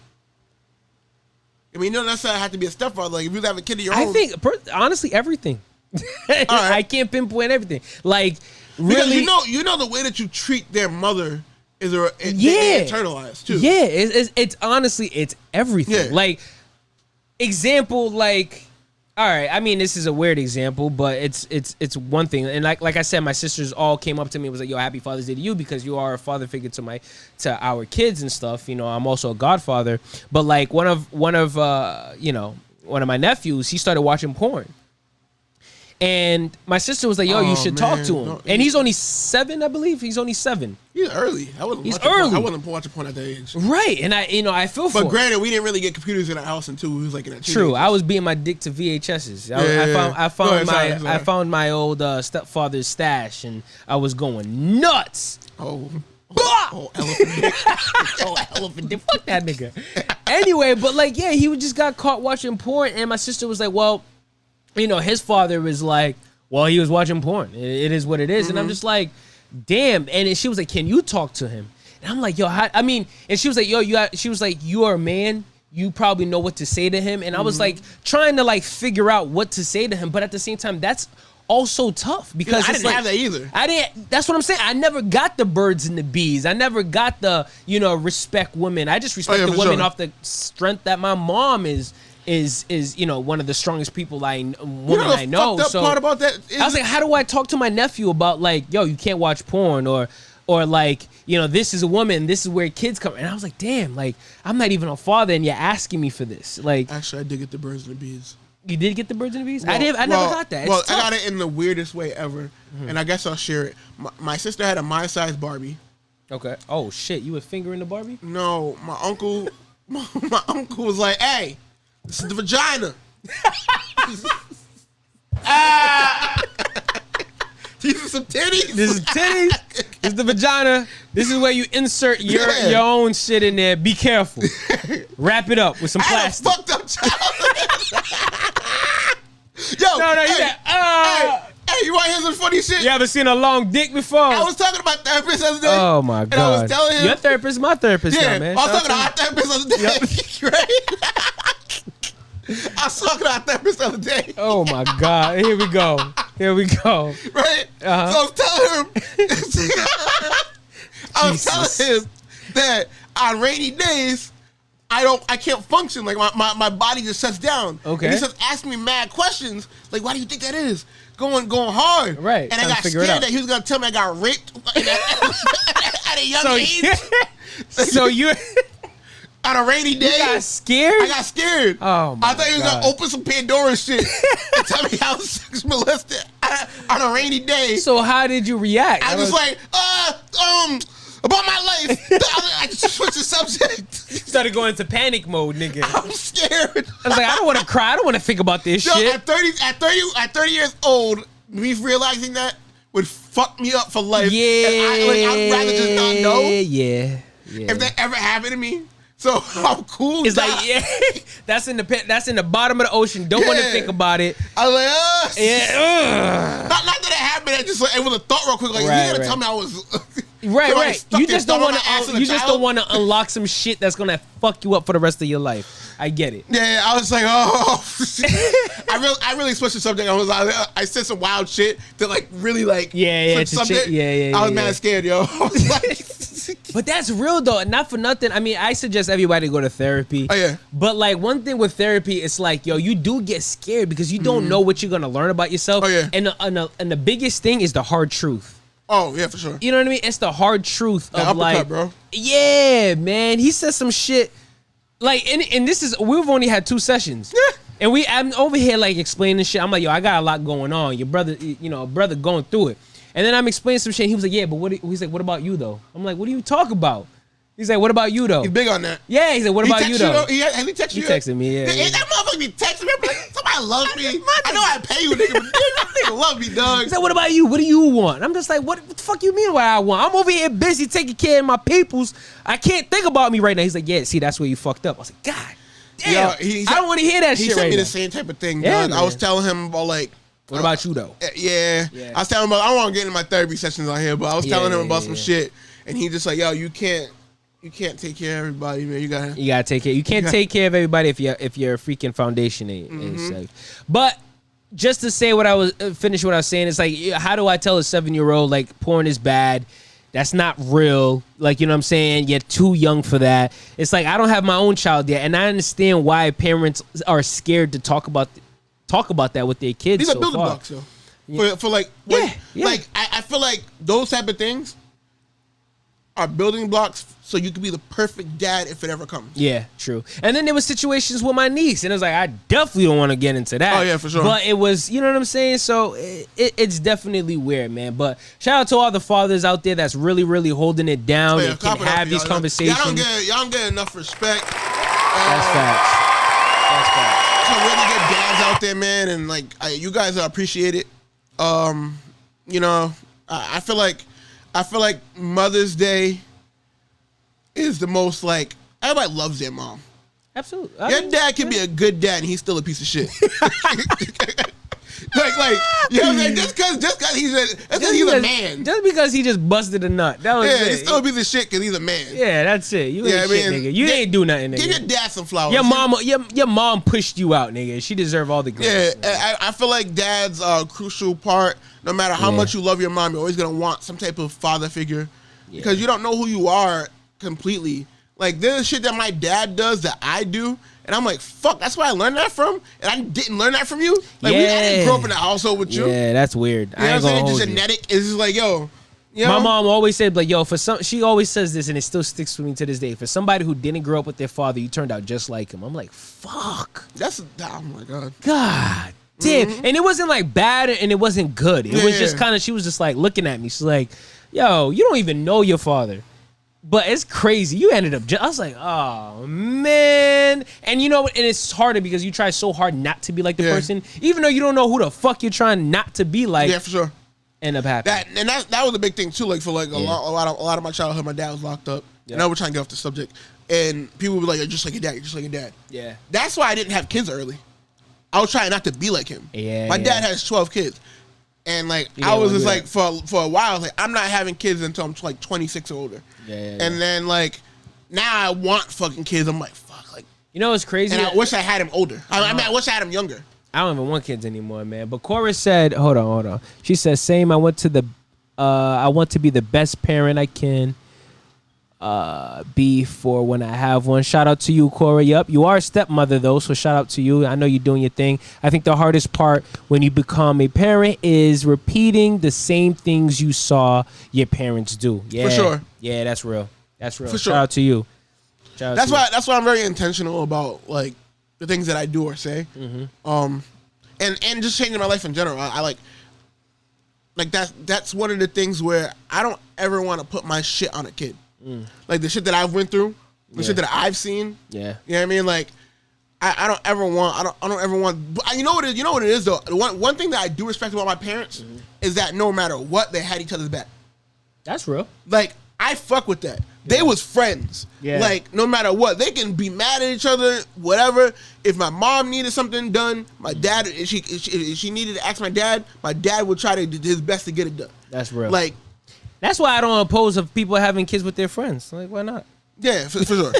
I mean, you don't necessarily have to be a stepfather. Like, if you have a kid of your own,
I think honestly everything.
Right.
I can't pinpoint everything. Like. Really,
because you know the way that you treat their mother is internalized too.
Yeah, it's honestly it's everything.
Yeah.
Like example, like all right. I mean, this is a weird example, but it's one thing. And like I said, my sisters all came up to me and was like, "Yo, happy Father's Day to you because you are a father figure to our kids and stuff." I'm also a godfather, but like one of my nephews, he started watching porn. And my sister was like, "Yo, you should talk to him." No, and he's only 7, I believe. He's only 7.
He's early. I wasn't watching porn at that age.
Right, and I feel for him.
But granted, we didn't really get computers in our house until we was like in a
True, I was beating my dick to VHSs. I found my old stepfather's stash, and I was going nuts.
Elephant dick.
Elephant dick. Fuck that nigga. Anyway, but like, yeah, he just got caught watching porn, and my sister was like, "Well." His father was like, well, he was watching porn. It is what it is. And I'm just like, damn. And she was like, can you talk to him? And I'm like, yo, and she was like, yo, she was like, you are a man. You probably know what to say to him. And I was like trying to like figure out what to say to him. But at the same time, that's also tough because
I didn't have that either.
That's what I'm saying. I never got the birds and the bees. I never got the, respect women. I just respect the women off the strength that my mom is one of the strongest people I know. So
part about that is,
I was like, how do I talk to my nephew about like, yo, you can't watch porn or like, this is a woman, this is where kids come. And I was like, damn, like I'm not even a father and you're asking me for this. Like,
actually, I did get the birds and the bees.
You did get the birds and the bees? I never got that.
I got it in the weirdest way ever, and I guess I'll share it. My sister had a my-size Barbie.
Okay. Oh shit, you were fingering the Barbie?
No, my uncle was like, hey. This is the vagina. These are some titties.
This is titties. This is the vagina. This is where you insert your own shit in there. Be careful. Wrap it up with some plastic.
I had a fucked up child. Yo, hey, you want to hear some funny shit?
You ever seen a long dick before?
I was talking about therapist the other day.
Oh my god!
And I was telling him
your therapist, my therapist, now, man.
I was talking to our therapist the other day. Right? I was talking to our therapist the other day.
Oh my god! Here we go.
Right?
Uh-huh.
So I was telling him that on rainy days, I can't function. Like my body just shuts down.
Okay.
And he starts asking me mad questions. Like, why do you think that is? Going hard.
Right.
And I got scared that he was gonna tell me I got raped at a young age.
So you
on a rainy day.
You got scared?
I got scared.
Oh my god.
I thought he was gonna open some Pandora shit and tell me I was sex molested on a rainy day.
So how did you react?
I was like, about my life. I just switched the subject.
Started going into panic mode, nigga.
I'm scared.
I was like, I don't want to cry. I don't want to think about this shit.
At 30 years old, me realizing that would fuck me up for life.
Yeah.
And I'd rather just not know.
Yeah.
If that ever happened to me. So I'm cool.
It's like, yeah, that's in the bottom of the ocean. Don't want to think about it.
I was like,
yeah.
Not that it happened. I just it was a thought real quick. Like, you gotta tell me I was.
Right. You just don't want to. You just don't want to unlock some shit that's gonna fuck you up for the rest of your life. I get it.
Yeah, I was like, oh, I really switched the subject. I said some wild shit to like really like.
Yeah.
I was mad scared, yo. I was like.
But that's real though, not for nothing. I mean, I suggest everybody go to therapy.
Oh yeah.
But like one thing with therapy, it's like, yo, you do get scared because you don't know what you're gonna learn about yourself.
Oh yeah.
And the biggest thing is the hard truth.
Oh yeah, for sure.
You know what I mean? It's the hard truth of
uppercut,
like,
bro.
Yeah, man. He said some shit. Like, and this is, we've only had 2 sessions. And I'm over here like explaining shit. I'm like, yo, I got a lot going on. Your brother, brother going through it. And then I'm explaining some shit. And he was like, yeah, but he's like, what about you though? I'm like, what do you talk about? He's like, what about you though?
He's big on that.
Yeah, he's like, what about you though?
He texted you?
He texted me, yeah.
That motherfucker be texting me. Like, somebody loves me. I know I pay you, nigga, but nigga love me, dog.
He's like, what about you? What do you want? I'm just like, what the fuck you mean what I want? I'm over here busy taking care of my peoples. I can't think about me right now. He's like, yeah, see, that's where you fucked up. I was like, God damn. Yo, I don't want to hear that shit right now. He sent me the same
type of thing, dog. I was telling him about like,
what about you though?
Yeah. I was telling him about, I don't want to get into my therapy sessions on here, but I was telling him about some shit. And he just like, yo, you can't take care of everybody, man. You gotta
take care. You can't take care of everybody if your freaking foundation ain't safe. But just to say what I was finish what I was saying, it's like, how do I tell a 7-year-old like porn is bad? That's not real. Like, you know what I'm saying? You're too young for that. It's like, I don't have my own child yet, and I understand why parents are scared to talk about that with their kids.
These are building blocks, though. For like, like I feel like those type of things are building blocks so you can be the perfect dad if it ever comes.
Yeah, true. And then there was situations with my niece, and it was like, I definitely don't want to get into that.
Oh, yeah, for sure.
But it was, you know what I'm saying? So it's definitely weird, man. But shout out to all the fathers out there that's really, really holding it down and can have these conversations.
Y'all don't get enough respect.
That's facts.
Some really good dads out there, man, and like you guys are appreciated. You know, I feel like Mother's Day is the most like everybody loves their mom.
Absolutely.
Your dad can be a good dad and he's still a piece of shit. like you know what I'm saying? Just because he's a man.
Just because he just busted a nut. That was it.
He's still a piece of shit because he's a man.
Yeah, that's it. You ain't shit, nigga. You ain't do nothing, nigga.
Give your dad some flowers.
Your mom pushed you out, nigga. She deserve all the credit.
Yeah, I feel like dads are a crucial part. No matter how much you love your mom, you're always gonna want some type of father figure because you don't know who you are completely. Like there's shit that my dad does that I do, and I'm like, fuck, that's where I learned that from, and I didn't learn that from you. Like I didn't grow up in a household with you.
Yeah, that's weird.
You know what I'm saying? Just genetic. It's just like, yo. You know?
My mom always said, like, yo, she always says this, and it still sticks with me to this day. For somebody who didn't grow up with their father, you turned out just like him. I'm like, fuck.
Oh my god.
God. Damn. And it wasn't like bad and it wasn't good. It was just kind of, she was just like looking at me. She's like, yo, you don't even know your father. But it's crazy. You ended up I was like, oh, man. And you know, and it's harder because you try so hard not to be like the person, even though you don't know who the fuck you're trying not to be like.
Yeah, for sure.
End up happening.
That was a big thing too. Like for like a lot of my childhood, my dad was locked up. Yeah. And I was trying to get off the subject. And people would be like, you're just like your dad. You're just like your dad.
Yeah.
That's why I didn't have kids early. I was trying not to be like him.
Yeah.
My dad has 12 kids. And like I was just like for a while, I was like, I'm not having kids until I'm like 26 or older. Yeah. And then like now I want fucking kids. I'm like, fuck, like,
you know what's crazy?
And I wish I had him older. I mean, I wish I had him younger.
I don't even want kids anymore, man. But Cora said, hold on. She says, same. I want to be the best parent I can be for when I have one. Shout out to you, Cora. Yep, you are a stepmother though, so shout out to you. I know you're doing your thing. I think the hardest part when you become a parent is repeating the same things you saw your parents do. Yeah,
for sure.
Yeah, that's real. That's real.
For sure.
Shout out to you.
That's why I'm very intentional about like the things that I do or say. And just changing my life in general. I like that's one of the things where I don't ever want to put my shit on a kid. Like the shit that I've went through, the shit that I've seen.
Yeah.
You know what I mean? Like I don't ever want but you know what it is though? One thing that I do respect about my parents is that no matter what, they had each other's back.
That's real.
Like I fuck with that. They was friends. Yeah. Like no matter what, they can be mad at each other, whatever. If my mom needed something done, my dad, if she needed to ask my dad would try to do his best to get it done.
That's real.
Like
that's why I don't oppose of people having kids with their friends. Like why not?
Yeah, for sure.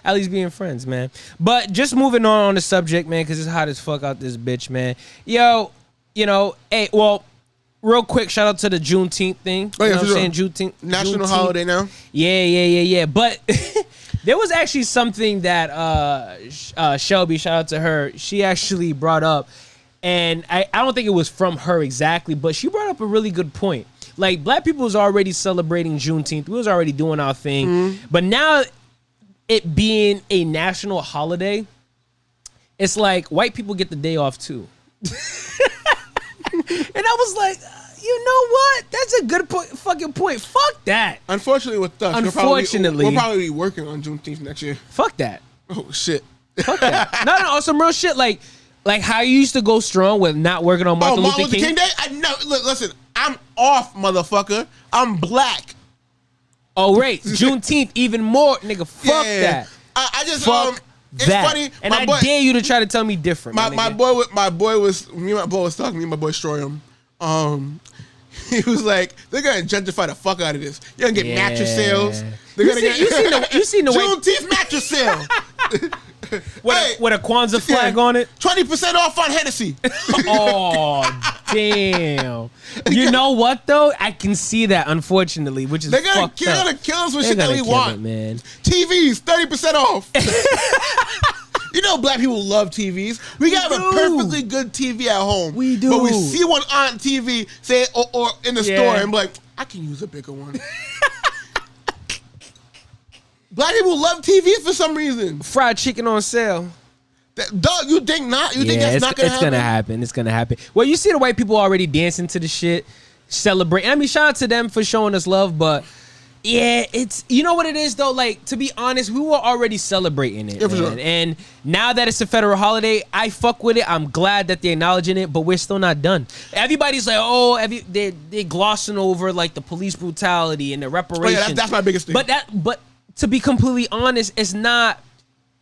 At least being friends, man. But just moving on the subject, man, because it's hot as fuck out this bitch, man. Yo, you know, hey, well, real quick, shout out to the Juneteenth thing.
Oh, yeah,
you know
for
what I'm
sure.
saying?
National holiday now.
Yeah. But there was actually something that Shelby, shout out to her, she actually brought up. And I don't think it was from her exactly, but she brought up a really good point. Like, black people was already celebrating Juneteenth. We was already doing our thing. But now, it being a national holiday, it's like white people get the day off too. And I was like, you know what? That's a good fucking point. Fuck that.
Unfortunately, with us, we'll probably be working on Juneteenth next year.
Fuck that.
Oh shit.
Fuck that. No, on some real shit. Like how you used to go strong with not working on Martin Luther King
Day. I know. Listen, I'm off, motherfucker. I'm black.
Oh, right. Juneteenth, even more, nigga. Fuck that.
I just
fuck
it's
that.
funny.
And I dare you to try to tell me different.
My boy was talking. Me and my boy Stroyum. He was like, they're gonna gentrify the fuck out of this. You're gonna get mattress sales. They're gonna get
you seen the
Juneteenth mattress sale.
With a Kwanzaa flag on it.
20% off on Hennessy.
Oh damn! You know what though? I can see that, unfortunately, which is
they're gonna kill us with shit that we want,
man.
TVs 30% off. You know, black people love TVs. We got a perfectly good TV at home.
We do,
but we see one on TV, say or in the store, and be like, I can use a bigger one. Black people love TVs for some reason.
Fried chicken on sale.
Dog, you think not? You think that's not gonna happen?
It's gonna happen. It's gonna happen. Well, you see the white people already dancing to the shit, celebrating. I mean, shout out to them for showing us love, but yeah, it's, you know what it is though. Like, to be honest, we were already celebrating it,
for sure.
And now that it's a federal holiday, I fuck with it. I'm glad that they're acknowledging it, but we're still not done. Everybody's like, oh, they're glossing over like the police brutality and the reparations.
Oh, yeah, that's my biggest thing.
But to be completely honest, it's not.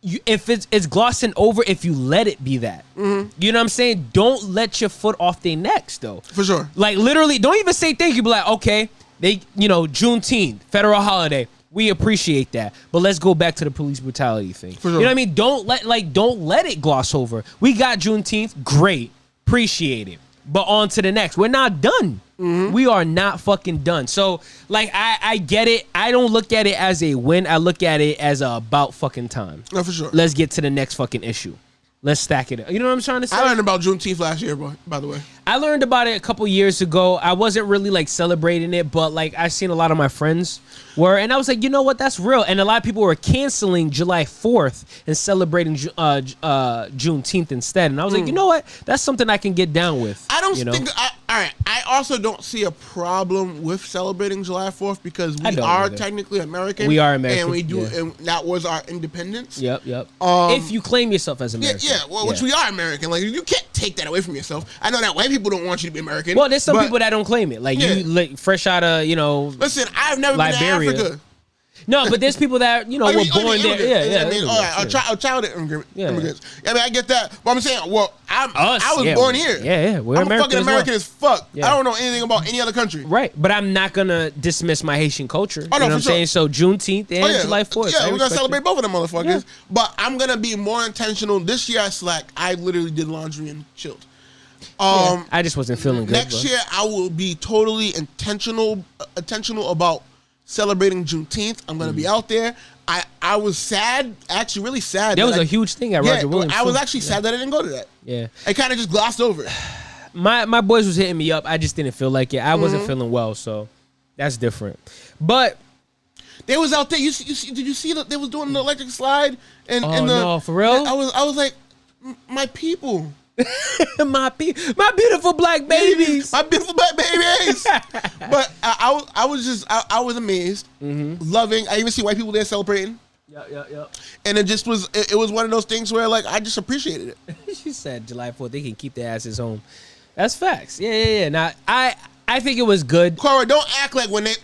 If it's glossing over if you let it be that. You know what I'm saying? Don't let your foot off their necks though.
For sure.
Like, literally, don't even say thank you. Be like, okay, Juneteenth, federal holiday. We appreciate that, but let's go back to the police brutality thing. For sure. You know what I mean? Don't let it gloss over. We got Juneteenth, great, appreciate it. But on to the next. We're not done. We are not fucking done. So, like, I get it. I don't look at it as a win. I look at it as about fucking time.
No, for sure.
Let's get to the next fucking issue. Let's stack it up. You know what I'm trying to say?
I learned about Juneteenth last year, by the way.
I learned about it a couple years ago. I wasn't really like celebrating it, but like I seen a lot of my friends were, and I was like, you know what, that's real. And a lot of people were canceling July 4th and celebrating Juneteenth instead. And I was like, you know what, that's something I can get down with.
I don't think. All right. I also don't see a problem with celebrating July 4th because we are technically American.
We are American,
and we do, and that was our independence.
Yep. If you claim yourself as American,
which we are American. Like, you can't take that away from yourself. I know that white people don't want you to be American.
Well, there's some people that don't claim it. Like you, like fresh out of
Listen, I've never been to Africa.
No, but there's people that were born there.
I mean, child immigrants. I mean, I get that. But I'm saying, I was born here.
Yeah, we're
I'm fucking American as fuck. I don't know anything about any other country.
Right, but I'm not gonna dismiss my Haitian culture. You know what I'm saying? So Juneteenth and July 4th.
Yeah, we're gonna celebrate both of them motherfuckers. Yeah. But I'm gonna be more intentional. This year I slacked. I literally did laundry and chilled.
I just wasn't feeling good.
Next year I will be totally intentional about celebrating Juneteenth. I'm gonna be out there. I was sad, actually really sad.
That was a huge thing at Roger Williams.
I was actually sad that I didn't go to that.
Yeah.
I kind of just glossed over it.
My boys was hitting me up. I just didn't feel like it. I wasn't feeling well, so that's different. But
they was out there. Did you see that they was doing the electric slide?
No, for real?
I was like, my people.
my beautiful black babies.
My beautiful black babies. But I was amazed, loving. I even see white people there celebrating.
Yeah.
And it just was. It was one of those things where like I just appreciated
it. She said July 4th they can keep their asses home. That's facts. Yeah. Now I think it was good.
Cora, don't act like when the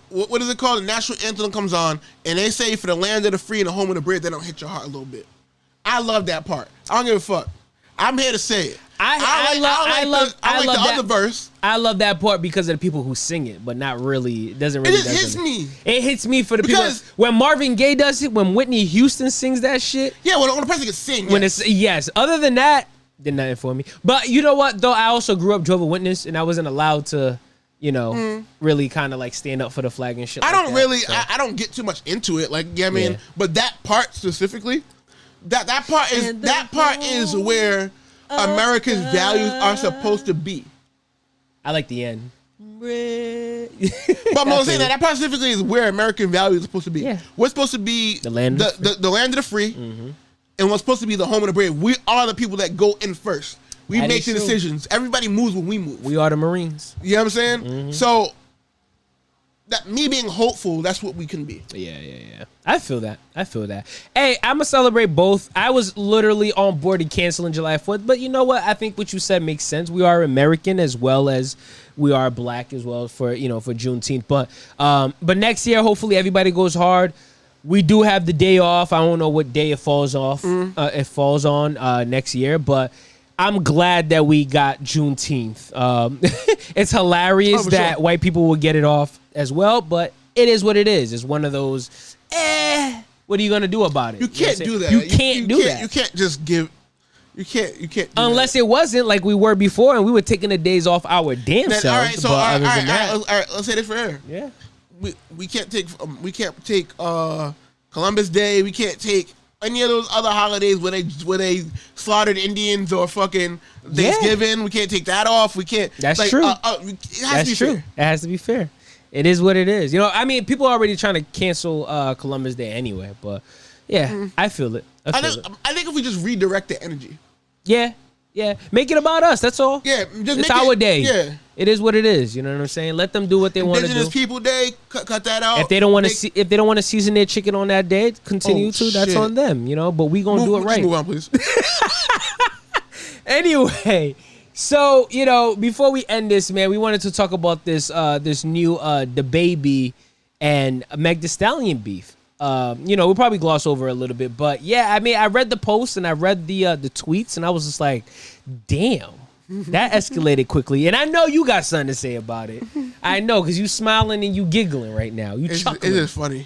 what is it called? The national anthem comes on and they say for the land of the free and the home of the brave, they don't hit your heart a little bit. I love that part. I don't give a fuck. I'm here to say it. I love the other verse.
I love that part because of the people who sing it, but not really. It doesn't really.
It hits me.
It hits me for the people. When Marvin Gaye does it, when Whitney Houston sings that shit.
Yeah, when a person can sing.
When it's Other than that, did nothing for me. But you know what? Though I also grew up Jehovah's Witness, and I wasn't allowed to, really kind of like stand up for the flag and shit. I
don't get too much into it. Like, I mean, but that part specifically. That part is where America's values are supposed to be.
I like the end.
But I'm saying that specifically is where American values are supposed to be.
Yeah.
We're supposed to be
the land of
the free, and we're supposed to be the home of the brave. We are the people that go in first. We make the decisions. Everybody moves when we move.
We are the Marines.
You know what I'm saying? So that me being hopeful, that's what we can be.
Yeah. I feel that. Hey, I'm gonna celebrate both. I was literally on board to canceling July 4th, but you know what? I think what you said makes sense. We are American as well as we are black as well for Juneteenth. But next year, hopefully everybody goes hard. We do have the day off. I don't know what day it falls off. It falls on next year, but I'm glad that we got Juneteenth. It's hilarious that white people will get it off as well, but it is what it is. It's one of those, what are you going to do about it?
You can't do that.
You can't do that.
You can't just give, you can't do
unless
that.
It wasn't like we were before and we were taking the days off our damn selves.
All right, so
all
right, let's say this for her.
Yeah.
We can't take Columbus Day. We can't take any of those other holidays where they slaughtered Indians or fucking Thanksgiving. We can't take that off. We can't.
That's true.
It has to be fair.
It has to be fair. It is what it is. I mean, people are already trying to cancel Columbus Day anyway, but yeah, I feel it. I
think if we just redirect the energy.
Yeah. Make it about us. That's all.
Yeah,
it's our day.
Yeah.
It is what it is. You know what I'm saying? Let them do what they want to do.
Indigenous People Day, cut that out.
If they don't want to season their chicken on that day, continue to. That's on them. But we gonna do it right.
Move on, please.
Anyway, so before we end this, man, we wanted to talk about this new DaBaby and Meg Thee Stallion beef. We'll probably gloss over a little bit, but yeah, I mean, I read the post and I read the tweets, and I was just like, damn. That escalated quickly, and I know you got something to say about it. I know, because you smiling and you giggling right now. Chuckling.
It is funny.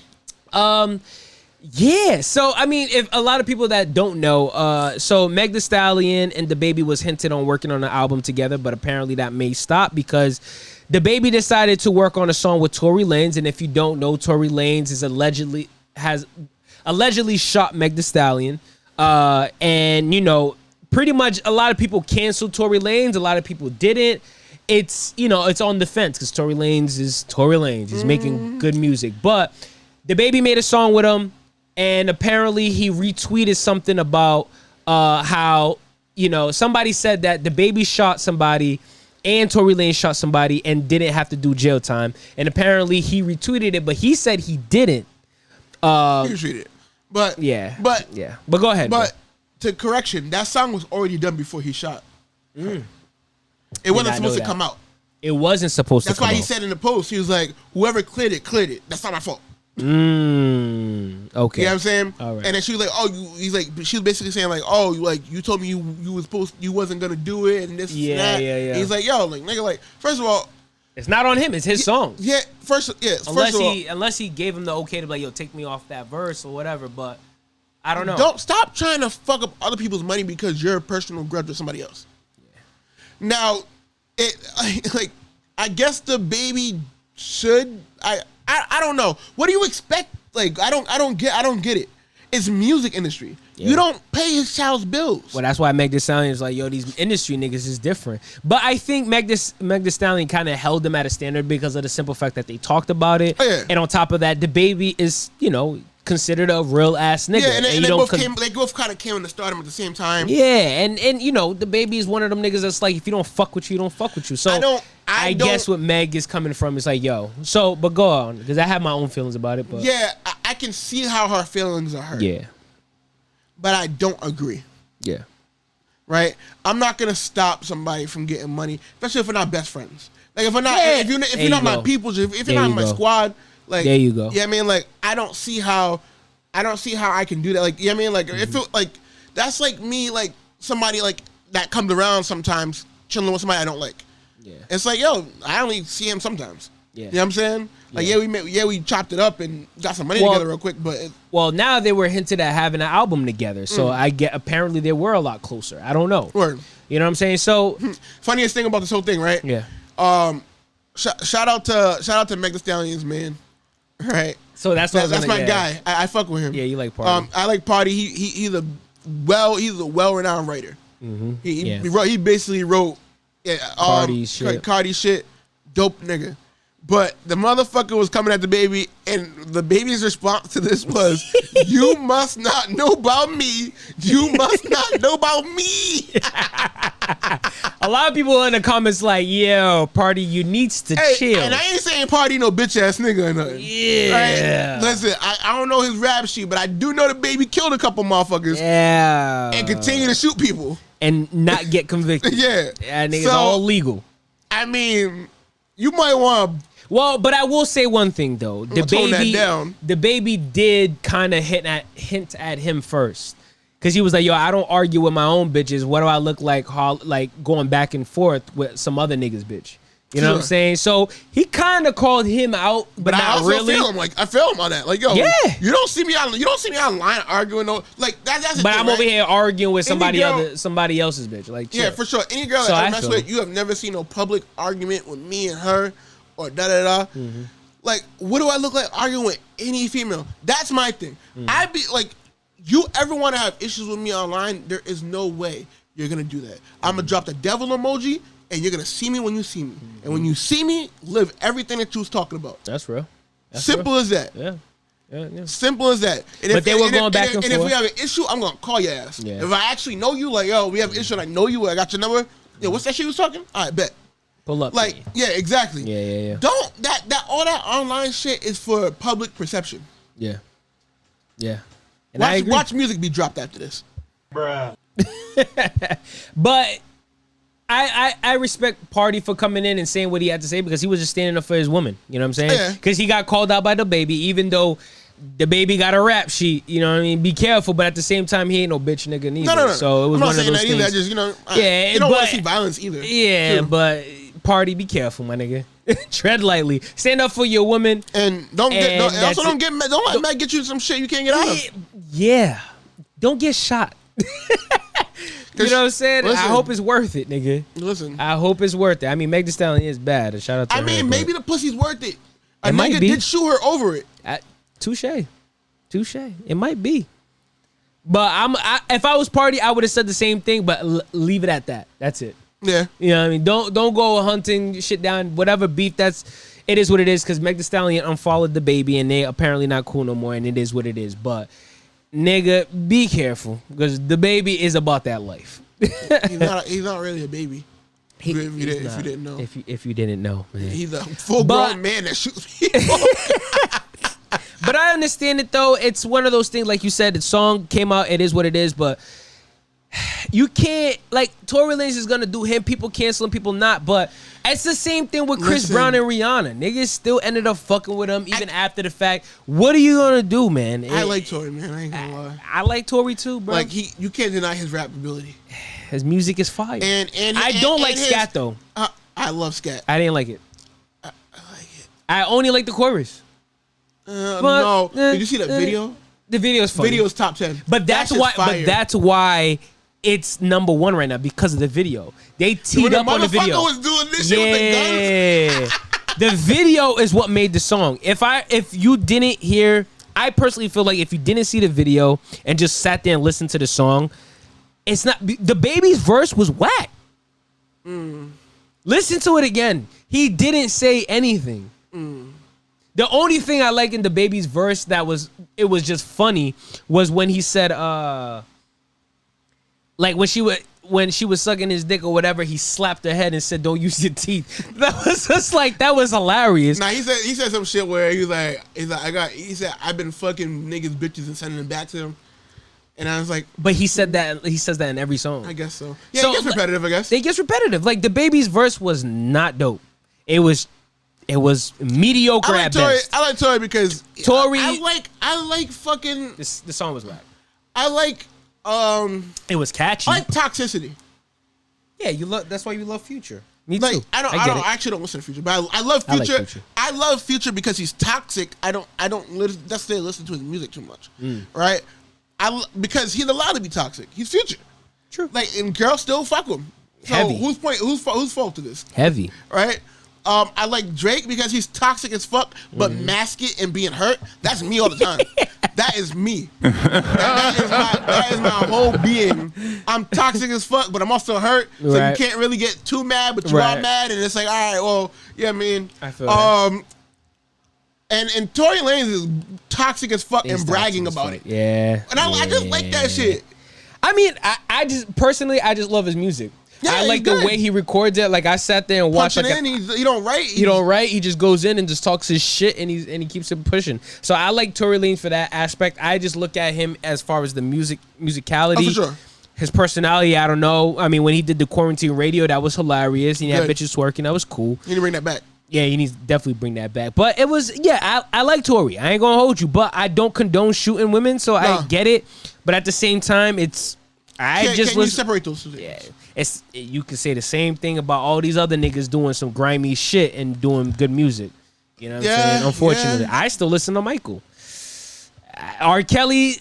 Yeah. So I mean, if a lot of people that don't know, so Meg Thee Stallion and DaBaby was hinted on working on an album together, but apparently that may stop because DaBaby decided to work on a song with Tory Lanez, and if you don't know, Tory Lanez has allegedly shot Meg Thee Stallion, and pretty much a lot of people canceled Tory Lanez. A lot of people didn't. It's on the fence because Tory Lanez is Tory Lanez. He's making good music. But DaBaby made a song with him, and apparently he retweeted something about how somebody said that DaBaby shot somebody and Tory Lanez shot somebody and didn't have to do jail time. And apparently he retweeted it, but he said he didn't.
He retweeted it. But
go ahead.
But to correction, that song was already done before he shot. It wasn't supposed to come out.
It wasn't supposed to come out.
That's why he said in the post, he was like, whoever cleared it. That's not my fault.
Okay.
You know what I'm saying?
All right.
And then she was like, she was basically saying like, you told me you wasn't gonna do it and this and that. Yeah. He's like, yo, like nigga, like, first of all,
it's not on him. It's his song.
Yeah.
Unless he gave him the okay to be like, yo, take me off that verse or whatever. But I don't know.
Don't stop trying to fuck up other people's money because you're a personal grudge with somebody else. Yeah. Now, I guess DaBaby should. I don't know. What do you expect? Like, I don't get it. It's music industry. Yeah. You don't pay his child's bills.
Well, that's why Meg Thee Stallion is like, yo, these industry niggas is different. But I think Meg Thee Stallion kind of held them at a standard because of the simple fact that they talked about it. Oh, yeah. And on top of that, DaBaby is, considered a real ass nigga.
Yeah, and they both kind of came in to start him at the same time.
Yeah, and DaBaby is one of them niggas that's like, if you don't fuck with you, don't fuck with you. So I guess what Meg is coming from is like, yo. So, but go on, because I have my own feelings about it. But
yeah, I can see how her feelings are hurt.
Yeah. But
I don't agree.
Yeah.
Right? I'm not gonna stop somebody from getting money, especially if we're not best friends. Like if we're not, if you're not my people's, if you're not my squad, like
there you go.
Yeah, I mean, like I don't see how I can do that. Like, I mean, like if it, like that's like me, like somebody like that comes around sometimes chilling with somebody I don't like. Yeah. It's like, yo, I only see him sometimes. Yeah. You know what I'm saying? Like, we chopped it up and got some money together real quick, but
now they were hinted at having an album together, so apparently they were a lot closer. I don't know.
Word.
You know what I'm saying? So
funniest thing about this whole thing, right?
Yeah.
Shout out to Meg Thee Stallion, man. Right.
So that's
my guy. I fuck with him.
Yeah, you like Party.
I like Party. He's a well-renowned writer.
Mm-hmm.
He basically wrote Yeah,
Cardi
shit, dope nigga. But the motherfucker was coming at the baby, and the baby's response to this was, "You must not know about me. You must not know about me."
A lot of people in the comments like, "Yo, Party, you needs to chill."
And I ain't saying Party no bitch ass nigga or nothing.
Yeah.
Right? Listen, I don't know his rap sheet, but I do know the baby killed a couple motherfuckers.
Yeah.
And continue to shoot people
and not get convicted.
Yeah.
And it's all legal.
I mean, you might want to.
Well, but I will say one thing though. The baby did kind of hint at him first. Cause he was like, "Yo, I don't argue with my own bitches. What do I look like going back and forth with some other niggas bitch?" You know what I'm saying? So he kind of called him out, but not
I also
really.
Feel him. Like I feel him on that. Like, yo, you don't see me online arguing. No, like that's.
But I'm over here arguing with somebody else's bitch. Like, chill.
Yeah, for sure. Any girl that I mess with, you have never seen no public argument with me and her, or da da da. Mm-hmm. Like, what do I look like arguing with any female? That's my thing. Mm-hmm. I'd be like, you ever want to have issues with me online? There is no way you're gonna do that. I'm gonna drop the devil emoji. And you're going to see me when you see me. Mm-hmm. And when you see me, live everything that you was talking about.
That's real.
Simple as that.
Yeah.
Simple as that.
But they were going back and forth.
And if we have an issue, I'm going to call your ass. Yeah. If I actually know you, like, yo, we have an issue and I know you, I got your number. Yo, what's that shit you was talking? All right, bet.
Pull up.
Like, yeah, exactly.
Yeah.
Don't, all that online shit is for public perception.
Yeah. And
watch music be dropped after this.
Bruh.
But I respect Party for coming in and saying what he had to say because he was just standing up for his woman. You know what I'm saying? Because he got called out by the baby, even though the baby got a rap sheet. You know what I mean? Be careful, but at the same time, he ain't no bitch nigga neither.
No.
So it was one of those things.
I just, you know,
you
don't want to see violence either.
Yeah,
True.
but Party, be careful, my nigga. Tread lightly. Stand up for your woman.
And don't let Matt get you some shit you can't get out of.
Yeah. Don't get shot. You know what I'm saying?
Listen,
I hope it's worth it, nigga.
Listen.
I hope it's worth it. I mean, Meg Thee Stallion is bad. Shout out to her.
I mean, maybe the pussy's worth it. A
It might
nigga
be.
did shoot her over it.
Touche. It might be. But if I was Party, I would have said the same thing, but leave it at that. That's it.
Yeah.
You know what I mean? Don't go hunting shit down. Whatever beef it is what it is, because Meg Thee Stallion unfollowed the baby and they apparently not cool no more, and it is what it is. But nigga, be careful, because the baby is about that life.
He's not really a baby. If you didn't know.
If you didn't know, man.
He's a full-grown man that shoots people.
But I understand it, though. It's one of those things, like you said, the song came out, it is what it is, but you can't, like, Tory Lanez is going to do him, people canceling, people not, but it's the same thing with Chris Brown and Rihanna. Niggas still ended up fucking with him even after the fact. What are you going to do, man?
I like Tory, man. I ain't gonna lie.
I like Tory, too, bro.
Like, you can't deny his rap ability.
His music is fire.
And
I don't like scat, though.
I love scat.
I didn't like it.
I like it.
I only like the chorus.
No. Did you see that video?
The video's funny.
Video's top 10.
But that's why it's number one right now, because of the video. They teed up on the video.
Was doing this shit with the guns.
The video is what made the song. If you didn't hear, I personally feel like if you didn't see the video and just sat there and listened to the song, it's not, the baby's verse was whack. Listen to it again. He didn't say anything. The only thing I like in the baby's verse it was just funny was when he said, like when she was sucking his dick or whatever, he slapped her head and said, "Don't use your teeth." That was just like, that was hilarious.
Nah, he said some shit where he said I've been fucking niggas bitches and sending them back to him. And I was like,
but he says that in every song.
I guess so. Yeah, so, it gets repetitive, I guess.
It gets repetitive. Like, the baby's verse was not dope. It was mediocre at best.
I like Tory because
Tory.
I like fucking.
The song was whack.
I like.
It was catchy.
I like toxicity.
Yeah, that's why you love Future. Me
like,
too.
I actually don't listen to Future, but I love Future.
I like Future.
I love Future because he's toxic. I don't necessarily listen to his music too much, right? Because he's allowed to be toxic. He's Future.
True.
Like, and girls still fuck him. So
Heavy.
Whose fault to this?
Heavy.
Right? I like Drake because he's toxic as fuck, but mask it and being hurt. That's me all the time. That is me. That is my whole being. I'm toxic as fuck, but I'm also hurt. So you can't really get too mad, but you are mad, and it's like, all right, well, yeah, I mean,
I feel that.
And Tory Lanez is toxic as fuck and bragging about it.
Yeah.
And I just like that shit.
I mean, I just personally, I just love his music. Yeah, I like the way he records it. Like I sat there and watched.
He don't write.
He don't write. He just goes in and just talks his shit, and he keeps it pushing. So I like Tory Lanez for that aspect. I just look at him as far as the musicality.
Oh, for sure.
His personality, I don't know. I mean, when he did the quarantine radio, that was hilarious. He had bitches twerking. That was cool.
He need to bring that back.
Yeah, he needs to definitely bring that back. But it was, I like Tory. I ain't gonna hold you, but I don't condone shooting women, so I get it. But at the same time, it's
can you separate those two things?
Yeah, you can say the same thing about all these other niggas doing some grimy shit and doing good music. You know what I'm saying? Unfortunately, I still listen to Michael. R. Kelly.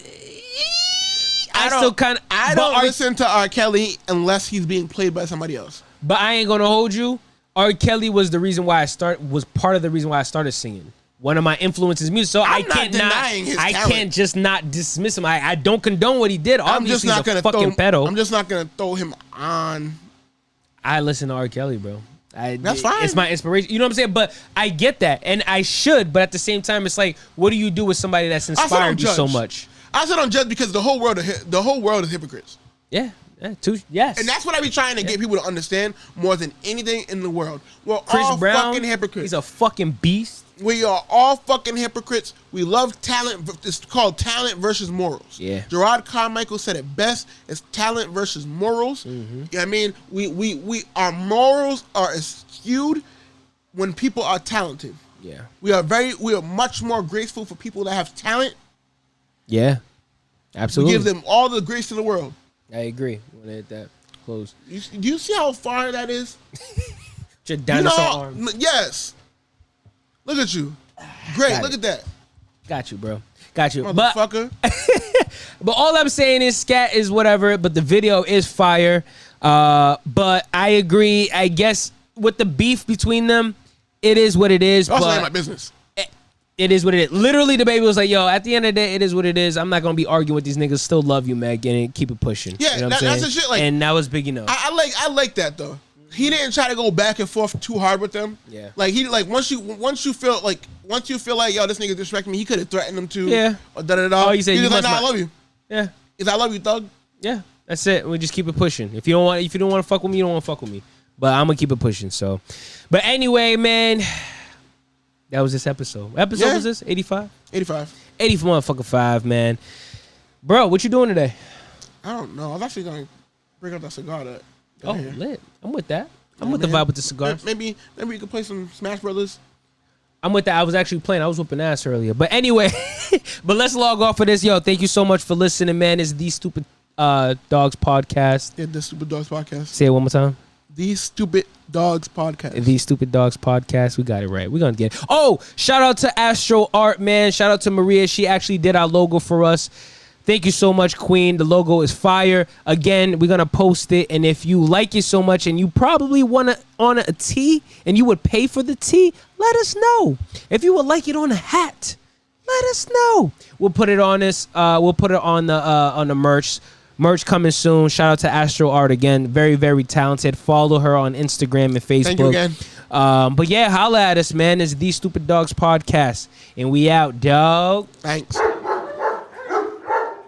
I don't
listen to R. Kelly unless he's being played by somebody else.
But I ain't gonna hold you. R. Kelly was the reason why was part of the reason why I started singing. One of my influences music. So I can't just not dismiss him. I don't condone what he did. Obviously, he's a fucking pedo.
I'm just not gonna throw him on.
I listen to R. Kelly, bro.
That's fine.
It's my inspiration. You know what I'm saying? But I get that, and I should. But at the same time, it's like, what do you do with somebody that's inspired you so much?
I said don't judge because the whole world is hypocrites.
Yeah. Yes.
And that's what I be trying to get people to understand more than anything in the world. We're
Chris
all
Brown,
fucking hypocrites.
He's a fucking beast.
We are all fucking hypocrites. We love talent. It's called talent versus morals.
Yeah.
Gerard Carmichael said it best. It's talent versus morals. You know what I mean? We our morals are skewed when people are talented.
Yeah.
We are much more graceful for people that have talent.
Yeah. Absolutely.
We give them all the grace in the world.
I agree. When I hit that close.
Do you see how far that is?
Your dinosaur arm.
Yes. Look at you. Great. Look at that.
Got you, bro. Got you.
Motherfucker.
But all I'm saying is scat is whatever, but the video is fire. But I agree. I guess with the beef between them, it is what it is.
Also, ain't my business.
It is what it is. Literally, the baby was like, yo, at the end of the day, it is what it is. I'm not going to be arguing with these niggas. Still love you, Meg, and keep it pushing.
Yeah,
you know what I'm
that's the shit. Like,
and that was big enough.
I like that, though. He didn't try to go back and forth too hard with them.
Yeah.
Like, once you feel like, yo, this nigga disrespecting me, he could have threatened him too.
Yeah.
Or da-da-da.
Oh, you said
he
you
was like, nah, I love you.
Yeah.
He's like, I love you, thug.
Yeah. That's it. We just keep it pushing. If you don't want to fuck with me, you don't want to fuck with me. But I'm going to keep it pushing, so. But anyway, man. That was this episode. What episode was this? 85?
85.
80 motherfucker 5, man. Bro, what you doing today?
I don't know. I was actually going to bring out that cigar that.
Lit. I'm with that. I'm with the vibe with the cigars.
Maybe we could play some Smash Brothers.
I'm with that. I was actually playing. I was whooping ass earlier. But anyway, but let's log off for this. Yo, thank you so much for listening, man. It's The Stupid Dawgs Podcast.
Yeah, The Stupid Dawgs Podcast.
Say it one more time.
The Stupid Dawgs Podcast.
The Stupid Dawgs Podcast. We got it right. We're going to get it. Oh, shout out to Astro Art, man. Shout out to Maria. She actually did our logo for us. Thank you so much, Queen. The logo is fire. Again, we're going to post it. And if you like it so much and you probably want to on a tee and you would pay for the tee, let us know. If you would like it on a hat, let us know. We'll put it on this. We'll put it on the merch. Merch coming soon. Shout out to Astro Art again. Very, very talented. Follow her on Instagram and Facebook.
Thank you again.
But yeah, holla at us, man. It's The Stupid Dawgs Podcast. And we out, dog.
Thanks.